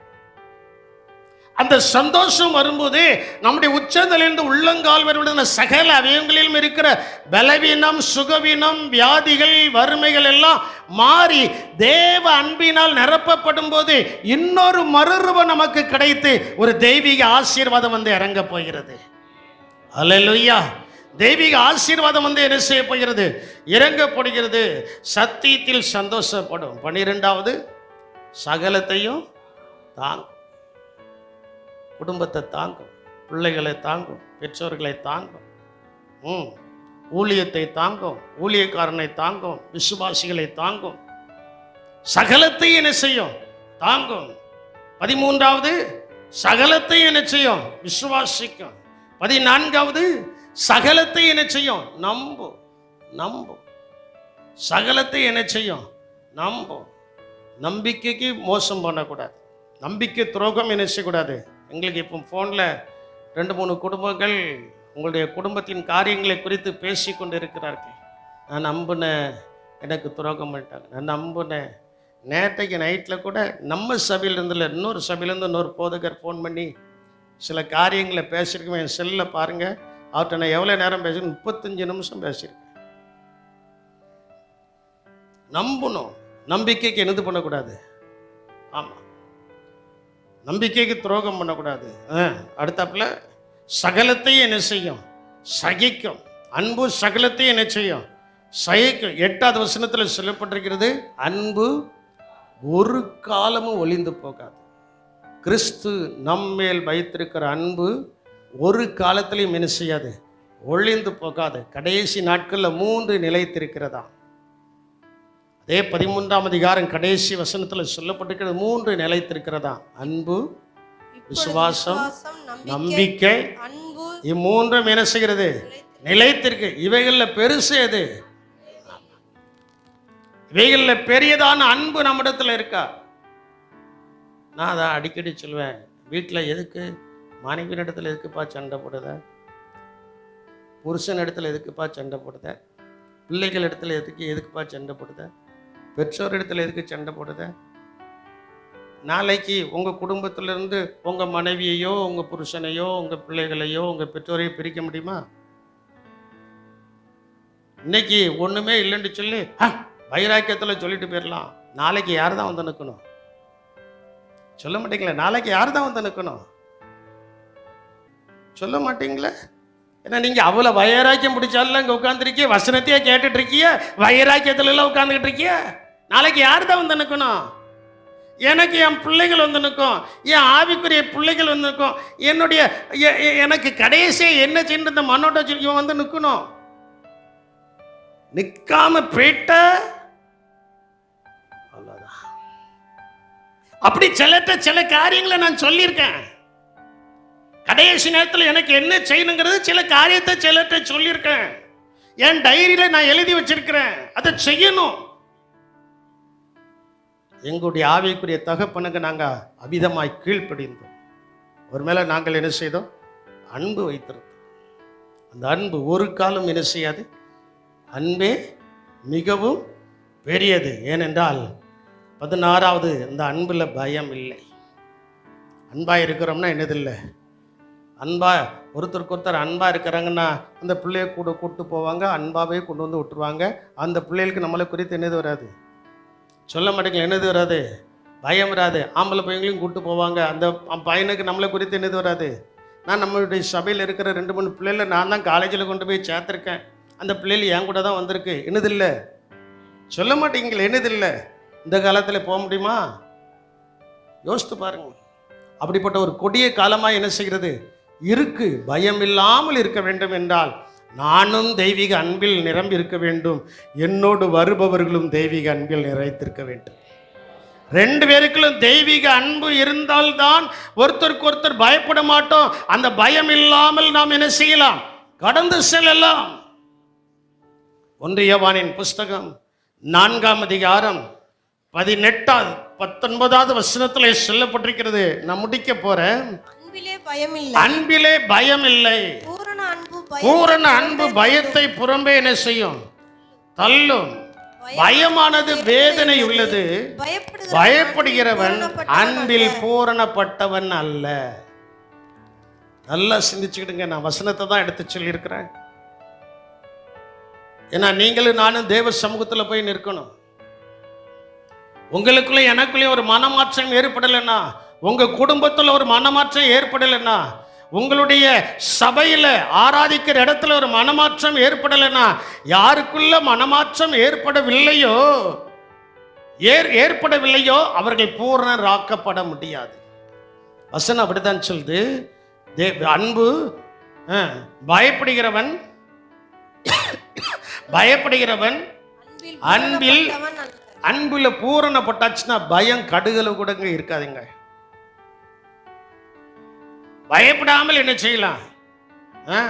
அந்த சந்தோஷம் வரும்போது நம்முடைய உச்சத்திலிருந்து உள்ளங்கால் வரை சகல அவயங்களிலும் இருக்கிற பலவீனம், சுகவீனம், வியாதிகள், வறுமைகள் எல்லாம் மாறி தேவ அன்பினால் நிரப்பப்படும் போது இன்னொரு மறுரூபம் நமக்கு கிடைத்து ஒரு தெய்வீக ஆசீர்வாதம் வந்து இறங்க போகிறது. அல்லேலூயா. தெய்வீக ஆசீர்வாதம் வந்து என்ன செய்ய போகிறது? இறங்கப்படுகிறது. சத்தியத்தில் சந்தோஷப்படும். 12வது, சகலத்தையும் தாங்கும். குடும்பத்தை தாங்கும், பிள்ளைகளை தாங்கும், பெற்றோர்களை தாங்கும், ஊழியத்தை தாங்கும், ஊழியக்காரனை தாங்கும், விசுவாசிகளை தாங்கும், சகலத்தை என்ன செய்யும்? தாங்கும். 13வது, சகலத்தை என்ன செய்யும்? விசுவாசிக்கும். 14வது, சகலத்தை என்ன செய்யும்? நம்பும். சகலத்தை என்ன செய்யும்? நம்பும். நம்பிக்கைக்கு மோசம் பண்ணக்கூடாது, நம்பிக்கை துரோகம் என்ன செய்யக்கூடாது. எங்களுக்கு இப்போ ஃபோனில் 2-3 குடும்பங்கள் உங்களுடைய குடும்பத்தின் காரியங்களை குறித்து பேசி கொண்டு இருக்கிறார்கள். நான் நம்பினேன், எனக்கு துரோகம் பண்ணிட்டாங்க. நான் நம்பினேன். நேற்றைக்கு நைட்டில் கூட நம்ம சபையிலேருந்து இன்னொரு சபையிலேருந்து இன்னொரு போதகர் ஃபோன் பண்ணி சில காரியங்களை பேசியிருக்கேன். என் செல்லில் பாருங்கள், அவர்கிட்ட நான் எவ்வளோ நேரம் பேசியிருக்கேன்? 35 நிமிஷம் பேசியிருக்கேன். நம்பணும். நம்பிக்கைக்கு என்னது பண்ணக்கூடாது? ஆமாம், நம்பிக்கைக்கு துரோகம் பண்ணக்கூடாது. அடுத்தாப்புல சகலத்தையும் என்ன செய்யும்? சகிக்கும். அன்பு சகலத்தையும் என்ன செய்யும்? சகிக்கும். 8வது வசனத்தில் சொல்லப்பட்டிருக்கிறது, அன்பு ஒரு காலமும் ஒளிந்து போகாது. கிறிஸ்து நம்மேல் வைத்திருக்கிற அன்பு ஒரு காலத்திலையும் என்ன செய்யாது? ஒளிந்து போகாது. கடைசி நாட்களில் 3 நிலைத்திருக்கிறதா. அதே 13ஆம் அதிகாரம் கடைசி வசனத்தில் சொல்லப்பட்டிருக்கிறது 3 நிலைத்திருக்கிறதா. அன்பு, விசுவாசம், நம்பிக்கை. இம்மூன்றும் என்ன செய்கிறது? நிலைத்திருக்கு. இவைகளில் பெருசு எது? இவைகளில் பெரியதான அன்பு நம்மிடத்தில் இருக்கா? நான் அதை அடிக்கடி சொல்லுவேன். வீட்டில் எதுக்கு மனைவியின் இடத்துல எதுக்குப்பா சண்டை போடுத? புருஷன் இடத்துல எதுக்குப்பா சண்டை போடுத? பிள்ளைகள் இடத்துல எதுக்குப்பா சண்டை போடுத? பெற்றோர் இடத்துல எதுக்கு சண்டை போடுத? நாளைக்கு உங்கள் குடும்பத்திலிருந்து உங்கள் மனைவியையோ, உங்கள் புருஷனையோ, உங்கள் பிள்ளைகளையோ, உங்கள் பெற்றோரையோ பிரிக்க முடியுமா? இன்னைக்கு ஒன்றுமே இல்லைன்னு சொல்லி வைராக்கியத்தில் சொல்லிட்டு போயிடலாம். நாளைக்கு யார் தான் வந்து நிற்கணும்? சொல்ல மாட்டீங்களே. நாளைக்கு யார் தான் வந்து நிற்கணும்? சொல்ல மாட்டீங்களே. ஏன்னா நீங்கள் அவ்வளோ வைராக்கியம் பிடிச்சாலும் இங்கே உட்காந்துருக்கிய, வசனத்தையே கேட்டுட்டு இருக்கிய, வைராக்கியத்துல எல்லாம் உட்காந்துக்கிட்டு இருக்கிய. நாளைக்கு யார் தான் வந்து நிற்கணும்? எனக்கு என் பிள்ளைகள் வந்து நிற்கும், என் ஆவிக்குரிய பிள்ளைகள் வந்து நிற்கும். என்னுடைய எனக்கு கடைசியை என்ன செய்ய இந்த மண்ணோட்ட இவன் வந்து நிற்கணும். நிற்காம போயிட்ட அவ்வளோதான். அப்படி சில காரியங்களை நான் சொல்லியிருக்கேன். கடைசி நேரத்தில் எனக்கு என்ன செய்யணுங்கிறது சில காரியத்தை சிலர்கிட்ட சொல்லியிருக்கேன். என் டைரியில் நான் எழுதி வச்சிருக்கிறேன். அதை செய்யணும். எங்களுடைய ஆவிக்குரிய தகப்பனுக்கு நாங்கள் அபிதமாய் கீழ்ப்படிந்தோம். ஒரு மேலே நாங்கள் என்ன செய்தோம்? அன்பு வைத்திருந்தோம். அந்த அன்பு ஒரு காலம் என்ன செய்யாது. அன்பே மிகவும் பெரியது. ஏனென்றால் 16வது, இந்த அன்பில் பயம் இல்லை. அன்பாக இருக்கிறோம்னா என்னதில்லை, அன்பா ஒருத்தருக்கு ஒருத்தர் அன்பாக இருக்கிறாங்கன்னா அந்த பிள்ளைய கூட கூப்பிட்டு போவாங்க, அன்பாகவே கொண்டு வந்து விட்டுருவாங்க. அந்த பிள்ளைகளுக்கு நம்மளை குறித்து என்னது வராது? சொல்ல மாட்டேங்களா? என்னது வராது? பயம் வராது. ஆம்பளை பையங்களையும் கூப்பிட்டு போவாங்க, அந்த பையனுக்கு நம்மளை குறித்து என்னது வராது? நான் நம்மளுடைய சபையில் இருக்கிற 2-3 பிள்ளைகளை நான் தான் காலேஜில் கொண்டு போய் சேர்த்துருக்கேன். அந்த பிள்ளைகள் என் கூட தான் வந்திருக்கு. என்னதில்லை? சொல்ல மாட்டீங்களே. என்னதில்லை? இந்த காலத்தில் போக முடியுமா? யோசித்து பாருங்க. அப்படிப்பட்ட ஒரு கொடிய காலமாக என்ன செய்கிறது இருக்கு. பயம் இல்லாமல் இருக்க வேண்டும் என்றால் நானும் தெய்வீக அன்பில் நிரம்பி இருக்க வேண்டும், என்னோடு வருபவர்களும் தெய்வீக அன்பில் நிறைத்திருக்க வேண்டும். 2 பேருக்குள்ளும் தெய்வீக அன்பு இருந்தால்தான் ஒருத்தருக்கு ஒருத்தர் பயப்பட மாட்டோம். அந்த பயம் இல்லாமல் நாம் என்ன செய்யலாம்? கடந்து செல்லலாம். 1 யோவானின் புஸ்தகம் 4ஆம் அதிகாரம் 19வது வசனத்திலே சொல்லப்பட்டிருக்கிறது. நான் முடிக்க போறேன். அன்பிலே பயம் இல்லை. பூரண அன்பு பயத்தை புறம்பே என்ன செய்யும்? தள்ளும். பயமானது வேதனை உள்ளது, பயப்படுகிறவன் அன்பில் பூரணப்பட்டவன் அல்ல. நல்லா சிந்திச்சுக்கிடுங்க. நான் வசனத்தை தான் எடுத்து சொல்லியிருக்கிறேன். ஏன்னா நீங்களும் நானும் தேவ சமூகத்தில் போய் நிற்கணும். உங்களுக்குள்ள எனக்குள்ளே ஒரு மனமாற்றம் ஏற்படலைன்னா, உங்க குடும்பத்தில் ஒரு மனமாற்றம் ஏற்படலைன்னா, உங்களுடைய சபையில் ஆராதிக்கிற இடத்துல ஒரு மனமாற்றம் ஏற்படலைன்னா, யாருக்குள்ள மனமாற்றம் ஏற்படவில்லையோ அவர்கள் பூரணராக்கப்பட முடியாது. வசனம் அப்படித்தான் சொல்லுது. அன்பு பயப்படுகிறவன் அன்புல பூரணப்பட்டாச்சுன்னா பயம் கடுகளவு கூட இருக்காதுங்க. பயப்படாமல் என்ன செய்யலாம்?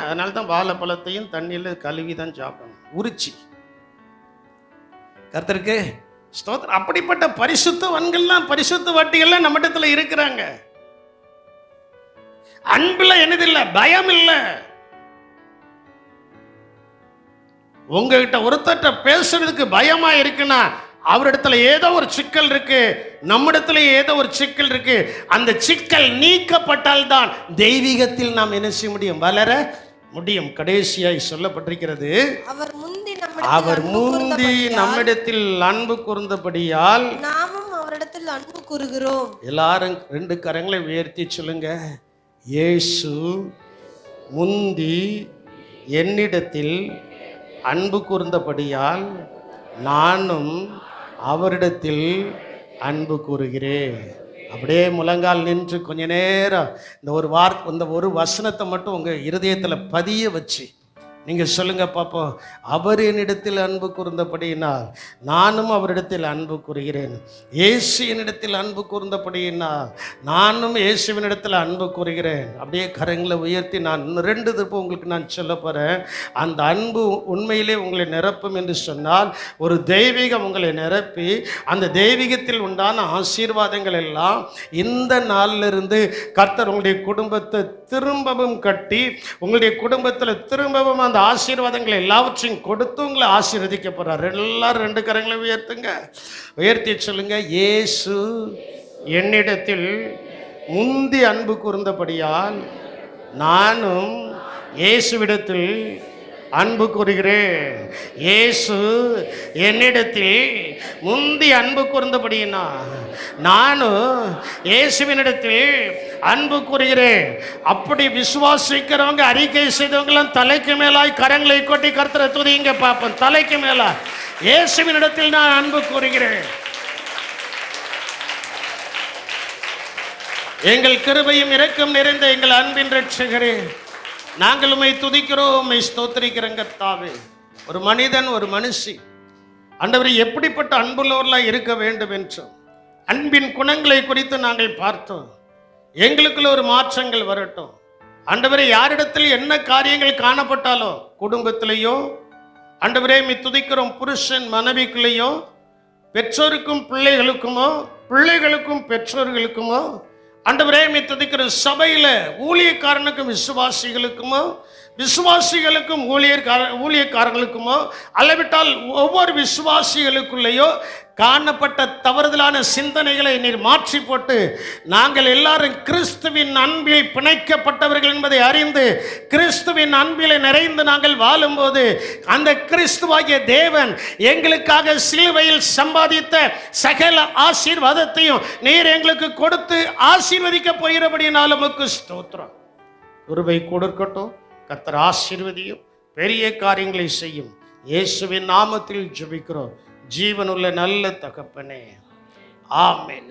அதனால தான் வாழைப்பழத்தையும் தண்ணியில் கழுவி தான் சாப்பிடணும், உரிச்சி. கர்த்தருக்கு ஸ்தோத்திரம். அப்படிப்பட்ட பரிசுத்தவான்கள்லாம் பரிசுத்தவாட்டிகள்லாம் நம்ம இடத்துல இருக்கிறாங்க. அன்புல என்னதில்லை, பயம் இல்லை. உங்ககிட்ட ஒருத்தட்ட பேசுறதுக்கு பயமா இருக்குன்னா அவரிடத்துல ஏதோ ஒரு சிக்கல் இருக்கு, நம்மிடத்துல ஏதோ ஒரு சிக்கல் இருக்கு. அந்த சிக்கல் நீக்கப்பட்டால் தான் தெய்வீகத்தில் நாம் என்ன செய்ய முடியும்? வளர முடியும். கடைசியாய் சொல்லப்பட்டிருக்கிறது, அவர் முந்தி நம்மிடத்தில் அன்பு கூர்ந்தபடியால் நாமும் அவரிடத்தில் அன்பு கூறுகிறோம். எல்லாரும் 2 கரங்களை உயர்த்தி சொல்லுங்க, இயேசு முந்தி என்னிடத்தில் அன்பு கூர்ந்தபடியால் நானும் அவரிடத்தில் அன்பு கூறுகிறேன். அப்படியே முழங்கால் நின்று கொஞ்ச நேரம் இந்த ஒரு வசனத்தை மட்டும் உங்க இருதயத்தில் பதிய வச்சு நீங்க சொல்லுங்க பாப்போம். அவர் என்னிடத்தில் அன்பு கூர்ந்தபடியினால் நானும் அவரிடத்தில் அன்பு கூறுகிறேன். இயேசு என்னிடத்தில் அன்பு கூர்ந்தபடியினால் நானும் இயேசுவினிடத்தில் அன்பு கூறுகிறேன். அப்படியே கரங்களை உயர்த்தி நான் 2 திருப்பம் உங்களுக்கு நான் சொல்ல போறேன். அந்த அன்பு உண்மையிலே உங்களை நிரப்பும் என்று சொன்னால், ஒரு தெய்வீகம் உங்களை நிரப்பி அந்த தெய்வீகத்தில் உண்டான ஆசீர்வாதங்கள் எல்லாம் இந்த நாளிலிருந்து கர்த்தர் உங்களுடைய குடும்பத்தை திரும்பவும் கட்டி உங்களுடைய குடும்பத்தில் திரும்பவும் அந்த ஆசீர்வாதங்களை எல்லாவற்றையும் கொடுத்து உங்களை ஆசீர்வதிக்க போறார். எல்லாரும் 2 கரங்களை உயர்த்துங்க, உயர்த்தி சொல்லுங்க, இயேசு என்னிடத்தில் முந்தி அன்பு கூர்ந்தபடியால் நானும் இயேசுவிடத்தில் அன்பு கூறுகிறேன். இயேசு என்னிடத்தில் முந்தி அன்பு கூர்ந்தபடியினா நானும் இயேசுவினிடத்தில் அன்பு கூறுகிறேன். அப்படி விசுவாசிக்கிறவங்க, அறிக்கை செய்தவங்களாம் தலைக்கு மேலாய் கரங்களை கொட்டி கர்த்தரை துதிங்க பார்ப்போம். தலைக்கு மேலா இயேசுவினிடத்தில் நான் அன்பு கூறுகிறேன். எங்கள் கிருபையும் இரக்கம் நிறைந்த எங்கள் அன்பின் இரட்சகரே, நாங்கள் உம்மை துதிக்கிறோம், உம்மை ஸ்தோத்திரிக்கிறோம் கர்த்தாவே. ஒரு மனிதன், ஒரு மனுஷி ஆண்டவரே எப்படிப்பட்ட அன்புள்ளவர்களாக இருக்க வேண்டும் என்றும் அன்பின் குணங்களை குறித்து நாங்கள் பார்த்தோம். எங்களுக்குள்ள ஒரு மாற்றங்கள் வரட்டும் ஆண்டவரே. யாரிடத்தில் என்ன காரியங்கள் காணப்பட்டாலோ, குடும்பத்திலேயோ ஆண்டவரே உம்மை துதிக்கிறோம், புருஷன் மனைவிக்குள்ளேயோ, பெற்றோருக்கும் பிள்ளைகளுக்குமோ, பிள்ளைகளுக்கும் பெற்றோர்களுக்குமோ ஆண்டவரே உம்மை துதிக்கிறோம், சபையில் ஊழியக்காரனுக்கும் விசுவாசிகளுக்குமோ, விசுவாசிகளுக்கும் ஊழியக்காரர்களுக்குமோ, அல்லவிட்டால் ஒவ்வொரு விசுவாசிகளுக்குள்ளேயோ காணப்பட்ட தவறுதலான சிந்தனைகளை நீர் மாற்றி போட்டு நாங்கள் எல்லாரும் கிறிஸ்துவின் அன்பில் பிணைக்கப்பட்டவர்கள் என்பதை அறிந்து கிறிஸ்துவின் அன்பில் நிறைந்து நாங்கள் வாழும்போது அந்த கிறிஸ்துவாகிய தேவன் எங்களுக்காக சிலுவையில் சம்பாதித்த சகல ஆசீர்வாதத்தையும் நீர் எங்களுக்கு கொடுத்து ஆசீர்வதிக்க போகிறபடினாலும் உமக்கு ஸ்தோத்திரம். கிருபை கொடுக்கட்டும். கர்த்தர் ஆசீர்வதியும், பெரிய காரியங்களை செய்யும். இயேசுவின் நாமத்தில் ஜெபிக்கிறோம் ஜீவனுள்ள நல்ல தகப்பனே, ஆமென்.